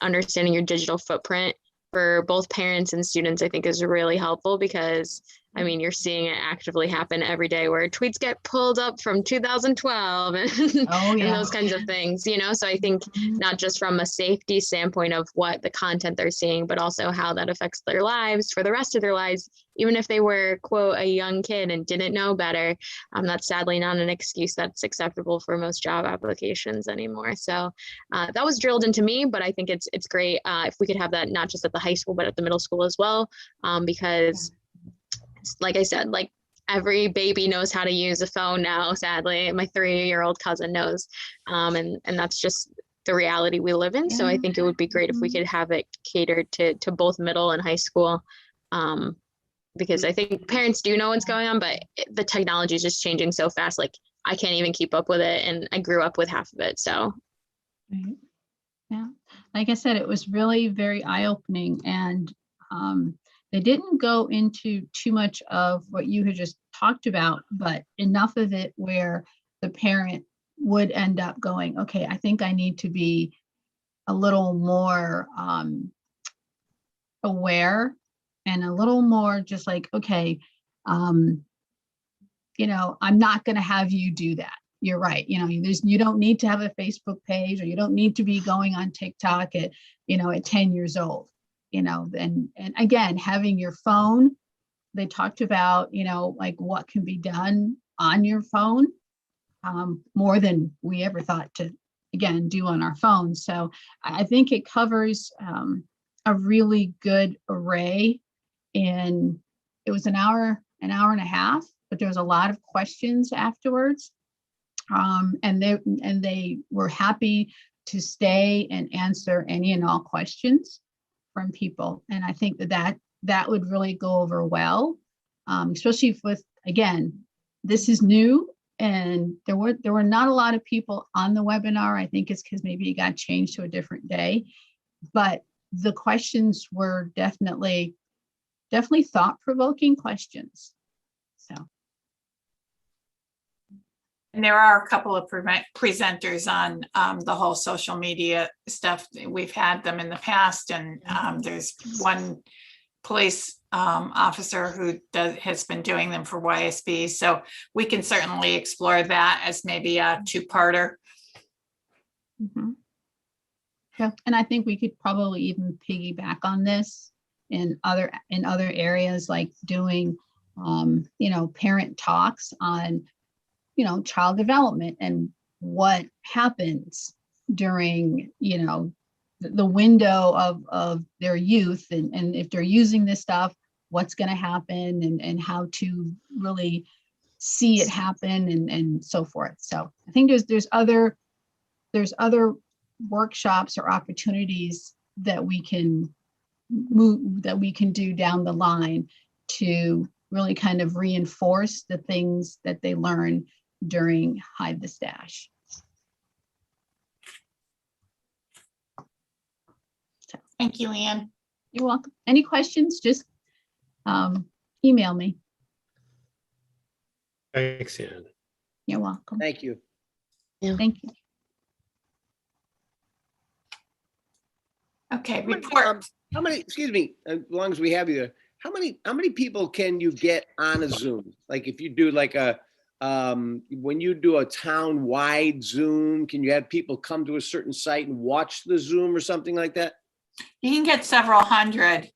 understanding your digital footprint for both parents and students, I think, is really helpful, because you're seeing it actively happen every day, where tweets get pulled up from 2012 and, and those kinds of things, So I think not just from a safety standpoint of what the content they're seeing, but also how that affects their lives for the rest of their lives, even if they were, quote, a young kid and didn't know better. That's sadly not an excuse that's acceptable for most job applications anymore. So that was drilled into me, but I think it's great if we could have that not just at the high school, but at the middle school as well, because like I said, like every baby knows how to use a phone now, sadly. My 3-year-old cousin knows. And that's just the reality we live in. So I think it would be great if we could have it catered to both middle and high school. Because I think parents do know what's going on, but the technology is just changing so fast. Like I can't even keep up with it. And I grew up with half of it. So. Right. like I said, it was really very eye-opening, and they didn't go into too much of what you had just talked about, but enough of it where the parent would end up going, okay, I think I need to be a little more aware and a little more just like, okay, you know, I'm not going to have you do that. You're right. You know, you don't need to have a Facebook page, or you don't need to be going on TikTok at, you know, at 10 years old, you know, and again, having your phone, they talked about, you know, like what can be done on your phone, more than we ever thought to, again, do on our phones. So I think it covers a really good array. And it was an hour and a half, but there was a lot of questions afterwards. And they were happy to stay and answer any and all questions from people. And I think that would really go over well, especially with, again, this is new, and there were not a lot of people on the webinar. I think it's because maybe it got changed to a different day, but the questions were definitely thought-provoking questions. So. And there are a couple of presenters on the whole social media stuff. We've had them in the past, and there's one police officer who has been doing them for YSB. So we can certainly explore that as maybe a two-parter. Mm-hmm. Yeah, and I think we could probably even piggyback on this in other areas, like doing, you know, parent talks on, you know, child development and what happens during, you know, the window of their youth, and if they're using this stuff, what's going to happen, and how to really see it happen, and so forth. So I think there's other workshops or opportunities that we can do down the line to really kind of reinforce the things that they learn during Hide the Stash. Thank you, Ann. You're welcome. Any questions, just email me. Thanks, Ann. You're welcome. Thank you. Thank you. Okay, How many, report. How many, excuse me, as long as we have you there, how many people can you get on a Zoom? Like if you do like when you do a town-wide Zoom, can you have people come to a certain site and watch the Zoom or something like that? You can get several hundred.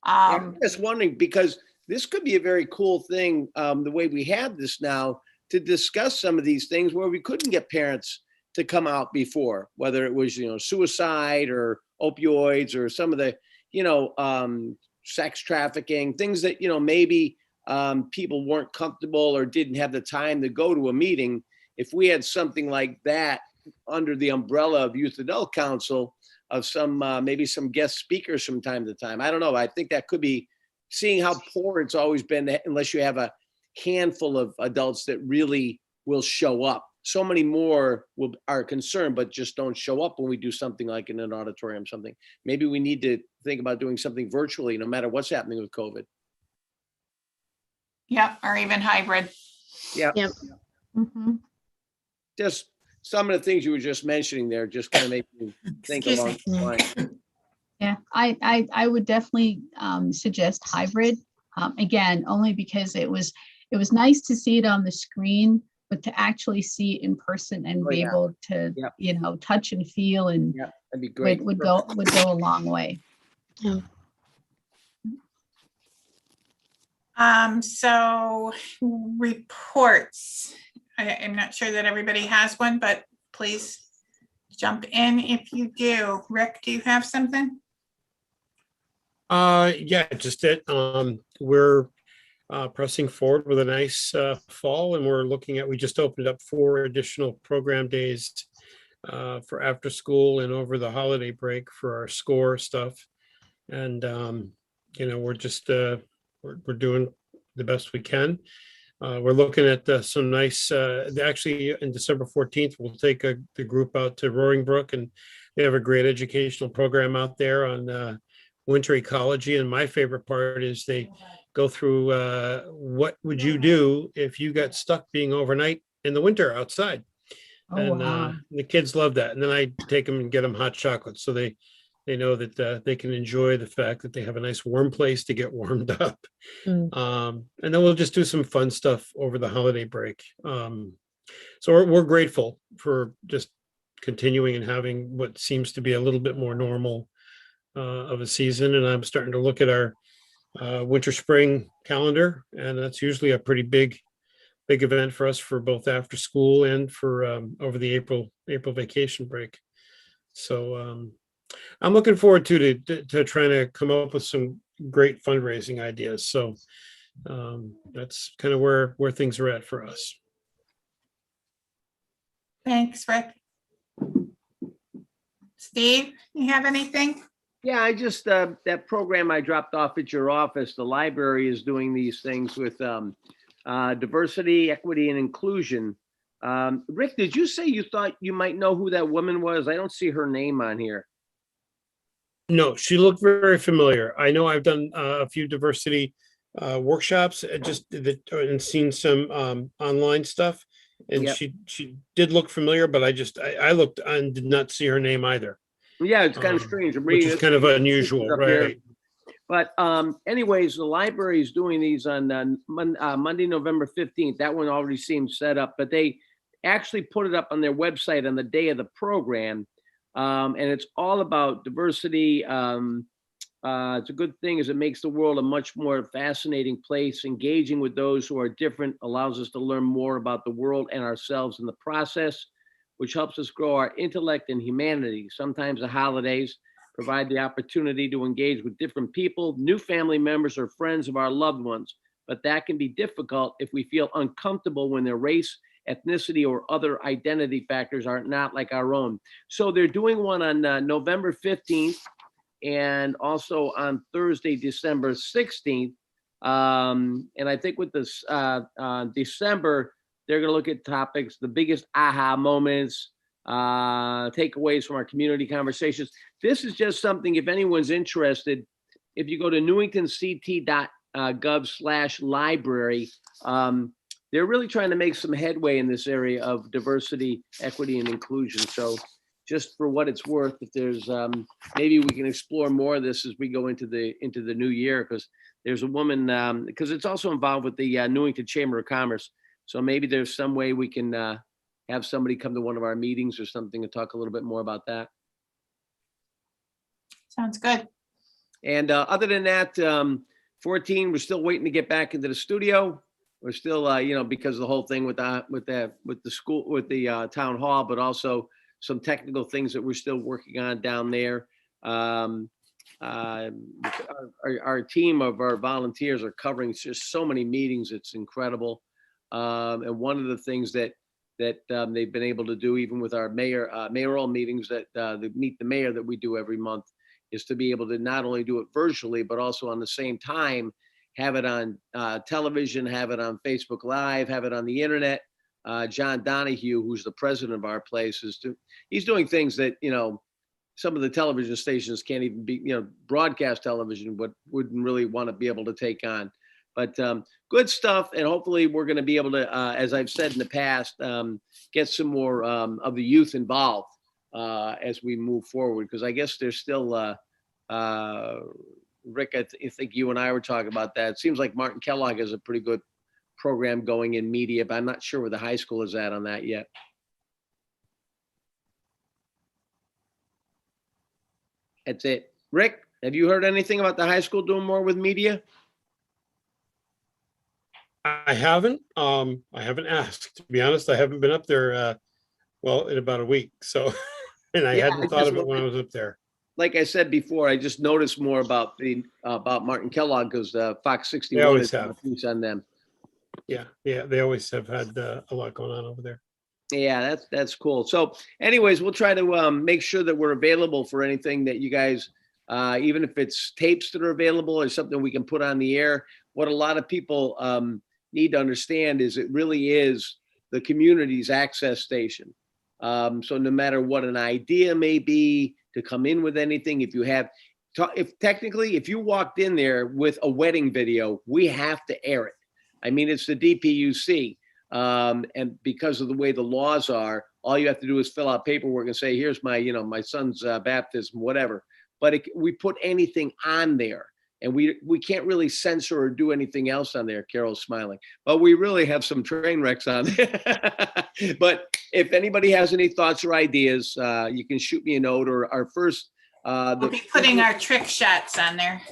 I'm just wondering, because this could be a very cool thing, the way we have this now, to discuss some of these things where we couldn't get parents to come out before, whether it was, you know, suicide or opioids or some of the, you know, sex trafficking, things that, you know, maybe people weren't comfortable or didn't have the time to go to a meeting. If we had something like that under the umbrella of Youth Adult Council, of some maybe some guest speakers from time to time. I don't know. I think that could be, seeing how poor it's always been, unless you have a handful of adults that really will show up. So many more are concerned, but just don't show up when we do something like in an auditorium, something. Maybe we need to think about doing something virtually, no matter what's happening with COVID. Yep, or even hybrid. Yeah. Yep. Mm-hmm. Just some of the things you were just mentioning there just kind of make me think along the lines. Yeah, I would definitely suggest hybrid. Again, only because it was nice to see it on the screen, but to actually see it in person and be able to, you know, touch and feel, and that'd be great. would go a long way. Yeah. So reports. I'm not sure that everybody has one, but please jump in if you do. Rick, do you have something? Yeah, just that we're pressing forward with a nice fall, and we're looking at, we just opened up 4 additional program days for after school and over the holiday break for our SCORE stuff. And, you know, we're just, we're doing the best we can. We're looking at some nice, actually in December 14th, we'll take the group out to Roaring Brook, and they have a great educational program out there on winter ecology. And my favorite part is they go through what would you do if you got stuck being overnight in the winter outside. Oh, And wow. the kids love that. And then I take them and get them hot chocolate, so they know that they can enjoy the fact that they have a nice warm place to get warmed up. And then we'll just do some fun stuff over the holiday break. So we're grateful for just continuing and having what seems to be a little bit more normal of a season. And I'm starting to look at our winter spring calendar, and that's usually a pretty big event for us, for both after school and for over the April vacation break. So I'm looking forward to trying to come up with some great fundraising ideas. So that's kind of where things are at for us. Thanks, Rick. Steve, you have anything? Yeah, I just, that program I dropped off at your office, the library is doing these things with diversity, equity, and inclusion. Rick, did you say you thought you might know who that woman was? I don't see her name on here. No, she looked very familiar. I know I've done a few diversity workshops, and seen some online stuff, and Yep. she did look familiar, but I looked and did not see her name either. Yeah, it's kind of strange. I'm Which reading is this kind of unusual, up here. right? But anyways, the library is doing these on Monday, November 15th. That one already seems set up, but they actually put it up on their website on the day of the program. And it's all about diversity. It's a good thing, as it makes the world a much more fascinating place. Engaging with those who are different allows us to learn more about the world and ourselves in the process, which helps us grow our intellect and humanity. Sometimes the holidays provide the opportunity to engage with different people, new family members, or friends of our loved ones. But that can be difficult if we feel uncomfortable when their race, ethnicity, or other identity factors are not like our own. So they're doing one on November 15th and also on Thursday, December 16th. And I think with this December, they're going to look at topics, the biggest aha moments, takeaways from our community conversations. This is just something, if anyone's interested, if you go to newingtonct.gov/library, they're really trying to make some headway in this area of diversity, equity, and inclusion. So just for what it's worth, if there's maybe we can explore more of this as we go into the new year, because there's a woman, because it's also involved with the Newington Chamber of Commerce. So maybe there's some way we can have somebody come to one of our meetings or something and talk a little bit more about that. Sounds good. And other than that, 14, we're still waiting to get back into the studio. We're still, because of the whole thing with the school, with the town hall, but also some technical things that we're still working on down there. Our team of our volunteers are covering just so many meetings. It's incredible. And one of the things that they've been able to do, even with our mayoral meetings that meet the mayor that we do every month, is to be able to not only do it virtually, but also on the same time, have it on television, have it on Facebook Live, have it on the internet. John Donahue, who's the president of our place, he's doing things that, some of the television stations can't even be, broadcast television wouldn't really want to be able to take on. But good stuff. And hopefully we're going to be able to, as I've said in the past, get some more of the youth involved as we move forward. Because I guess there's still, Rick, I think you and I were talking about that. It seems like Martin Kellogg has a pretty good program going in media, but I'm not sure where the high school is at on that yet. That's it. Rick, have you heard anything about the high school doing more with media? I haven't asked, to be honest. I haven't been up there, in about a week. So, and I hadn't thought of it when I was up there. Like I said before, I just noticed more about about Martin Kellogg because Fox 61 always is have. a piece on them. Yeah, they always have had a lot going on over there. Yeah, that's cool. So anyways, we'll try to make sure that we're available for anything that you guys, even if it's tapes that are available or something we can put on the air. What a lot of people need to understand is it really is the community's access station. So no matter what an idea may be, to come in with anything, if you have, if you walked in there with a wedding video, we have to air it. I mean, it's the DPUC. And because of the way the laws are, all you have to do is fill out paperwork and say, here's my, my son's baptism, whatever. But we put anything on there, and we can't really censor or do anything else on there. Carol's smiling, but we really have some train wrecks on there. But if anybody has any thoughts or ideas, you can shoot me a note, or our first, We'll be putting our trick shots on there.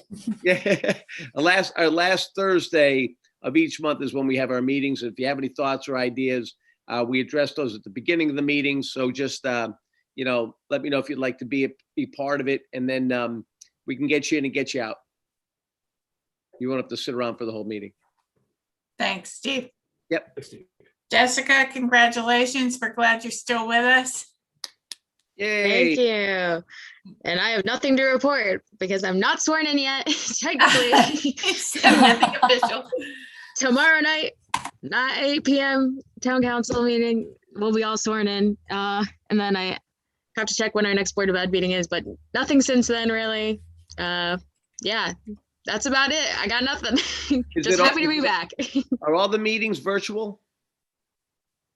yeah, our last Thursday of each month is when we have our meetings. If you have any thoughts or ideas, we address those at the beginning of the meeting. So just, let me know if you'd like to be part of it, and then we can get you in and get you out. You won't have to sit around for the whole meeting. Thanks, Steve. Yep. Jessica, congratulations. We're glad you're still with us. Yay. Thank you. And I have nothing to report because I'm not sworn in yet, technically. Nothing official. Tomorrow night, not 8 p.m. town council meeting, we'll be all sworn in. And then I have to check when our next Board of Ed meeting is, but nothing since then, really. Yeah, that's about it. I got nothing. Just happy to be back. Are all the meetings virtual?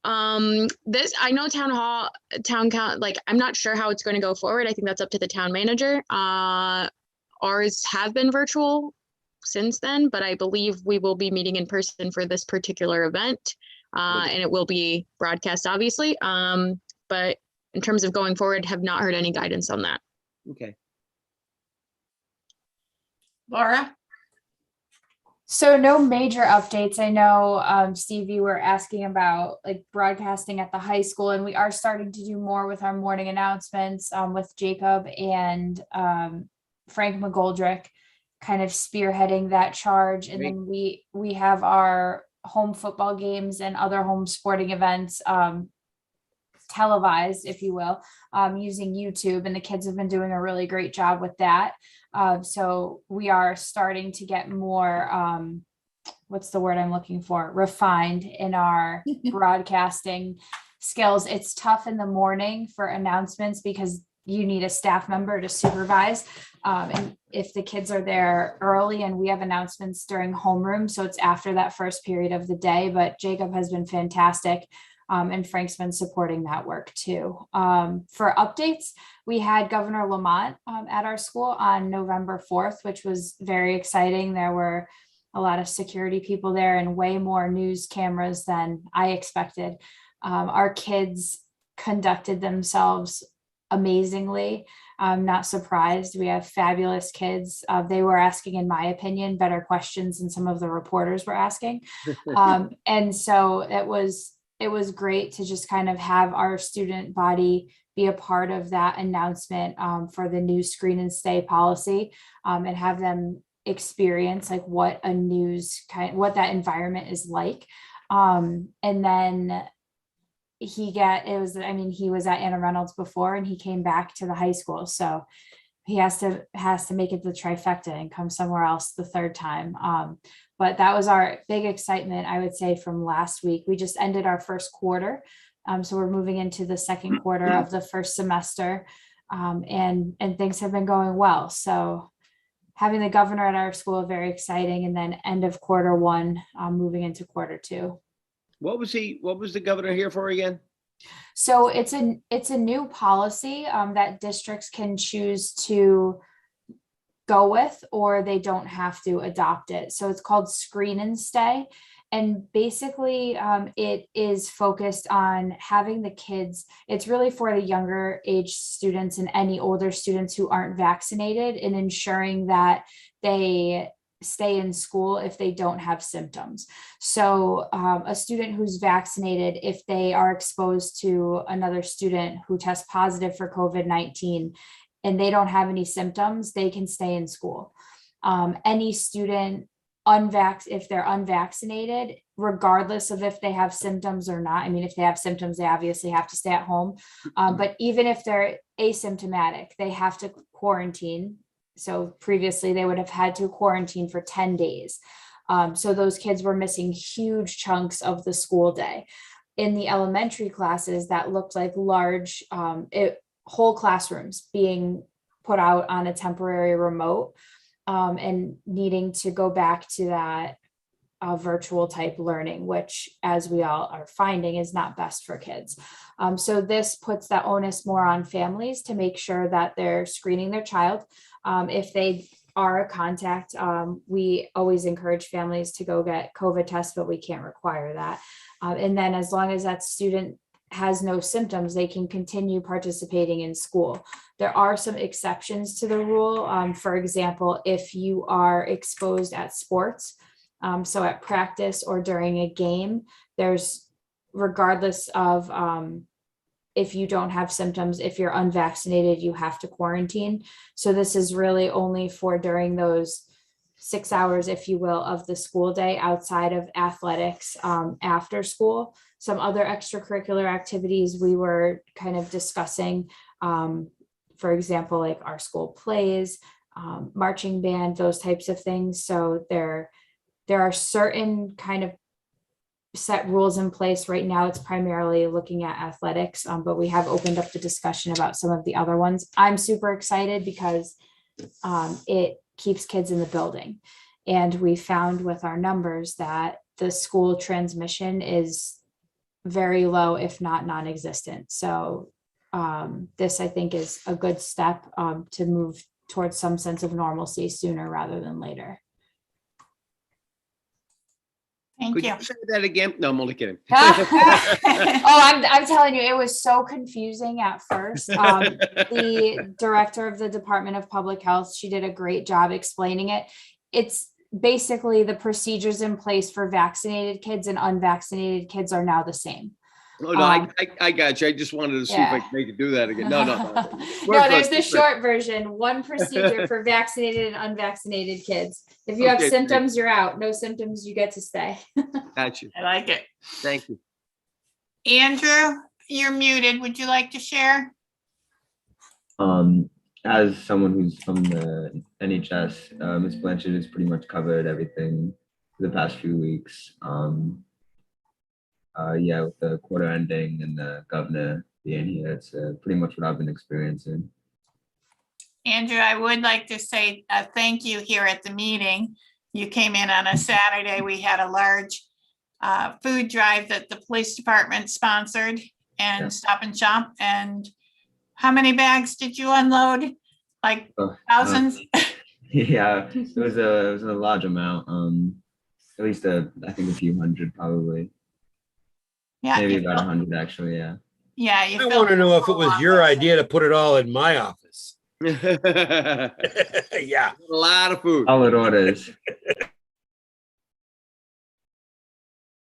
This, I know I'm not sure how it's going to go forward. I think that's up to the town manager. Ours have been virtual since then, but I believe we will be meeting in person for this particular event. And it will be broadcast, obviously. But in terms of going forward, have not heard any guidance on that. Okay. Laura? So no major updates. I know, Steve, you were asking about like broadcasting at the high school, and we are starting to do more with our morning announcements with Jacob and Frank McGoldrick kind of spearheading that charge. And then we have our home football games and other home sporting events televised, if you will, using YouTube, and the kids have been doing a really great job with that. So we are starting to get more, what's the word I'm looking for? Refined in our broadcasting skills. It's tough in the morning for announcements because you need a staff member to supervise. And if the kids are there early, and we have announcements during homeroom, so it's after that first period of the day, but Jacob has been fantastic. And Frank's been supporting that work too. For updates, we had Governor Lamont at our school on November 4th, which was very exciting. There were a lot of security people there and way more news cameras than I expected. Our kids conducted themselves amazingly. I'm not surprised. We have fabulous kids. They were asking, in my opinion, better questions than some of the reporters were asking. And so it was great to just kind of have our student body be a part of that announcement for the new screen and stay policy, and have them experience like what that environment is like. And then he was at Anna Reynolds before, and he came back to the high school. So he has to make it the trifecta and come somewhere else the third time. But that was our big excitement, I would say, from last week. We just ended our first quarter. So we're moving into the second quarter of the first semester, and things have been going well. So having the governor at our school, very exciting. And then end of quarter one, moving into quarter two. What was the governor here for again? So it's a new policy that districts can choose to go with, or they don't have to adopt it. So it's called Screen and Stay. And basically it is focused on having the kids, it's really for the younger age students and any older students who aren't vaccinated, and ensuring that they stay in school if they don't have symptoms. So a student who's vaccinated, if they are exposed to another student who tests positive for COVID-19 and they don't have any symptoms, they can stay in school. Any student if they're unvaccinated, regardless of if they have symptoms or not. I mean, if they have symptoms, they obviously have to stay at home. But even if they're asymptomatic, they have to quarantine. So previously they would have had to quarantine for 10 days. So those kids were missing huge chunks of the school day. in the elementary classes that looked like large, whole classrooms being put out on a temporary remote, and needing to go back to that virtual type learning, which, as we all are finding, is not best for kids. So this puts that onus more on families to make sure that they're screening their child. If they are a contact, we always encourage families to go get COVID tests, but we can't require that. And then as long as that student has no symptoms, they can continue participating in school. There are some exceptions to the rule. For example, if you are exposed at sports, so at practice or during a game, there's, regardless of if you don't have symptoms, if you're unvaccinated, you have to quarantine. So this is really only for during those 6 hours, if you will, of the school day outside of athletics, after school. Some other extracurricular activities we were kind of discussing, for example, like our school plays, marching band, those types of things. So there are certain kind of set rules in place. Right now, it's primarily looking at athletics, but we have opened up the discussion about some of the other ones. I'm super excited because it keeps kids in the building. And we found with our numbers that the school transmission is very low, if not non-existent. So this, I think, is a good step to move towards some sense of normalcy sooner rather than later. Thank Could you. you say that again? No, I'm only kidding. I'm telling you, it was so confusing at first. The director of the Department of Public Health, she did a great job explaining it. It's basically the procedures in place for vaccinated kids and unvaccinated kids are now the same. Oh, no, I got you. I just wanted to see if I could make it do that again. No. No, there's the short version, one procedure for vaccinated and unvaccinated kids. If you have Okay, symptoms, you're out. No symptoms, you get to stay. Got you. I like it. Thank you. Andrew, you're muted. Would you like to share? As someone who's from the NHS, Ms. Blanchard has pretty much covered everything for the past few weeks. Yeah, with the quarter ending and the governor being here, it's pretty much what I've been experiencing. Andrew, I would like to say thank you here at the meeting. You came in on a Saturday. We had a large food drive that the police department sponsored and Yeah. Stop and Shop. And how many bags did you unload? Like thousands? Yeah, it was a large amount. At least I think a few hundred probably. Yeah, Maybe you about filled- 100 actually. Yeah. yeah. You I filled want to the know if it whole was your office. idea to put it all in my office. A Yeah. lot of food. Solid orders.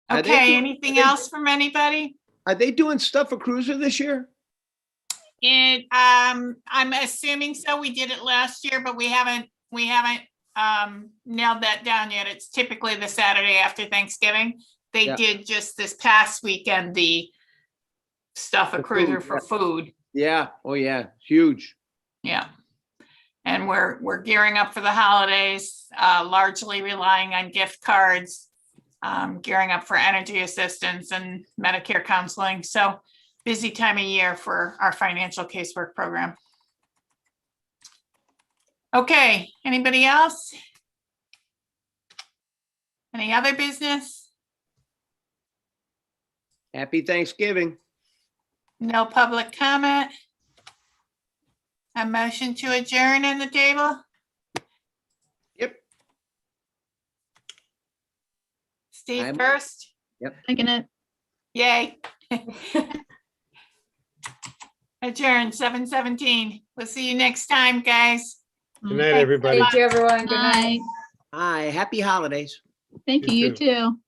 Are they Okay, doing- anything else from anybody? Are they doing stuff for Cruiser this year? I'm assuming so. We did it last year, but we haven't nailed that down yet. It's typically the Saturday after Thanksgiving. They Yeah. did just this past weekend, the stuff The a cruiser food, for yeah. food. Yeah. Oh, yeah. Huge. Yeah. And we're gearing up for the holidays, largely relying on gift cards, gearing up for energy assistance and Medicare counseling. So busy time of year for our financial casework program. Okay, anybody else? Any other business? Happy Thanksgiving. No public comment? A motion to adjourn on the table? Yep. Steve I'm- first? Taking it. Yay. Adjourn 7:17. We'll see you next time, guys. Good night, everybody. Thank you, everyone. Good night. Bye. Hi. Happy holidays. Thank you, You you too.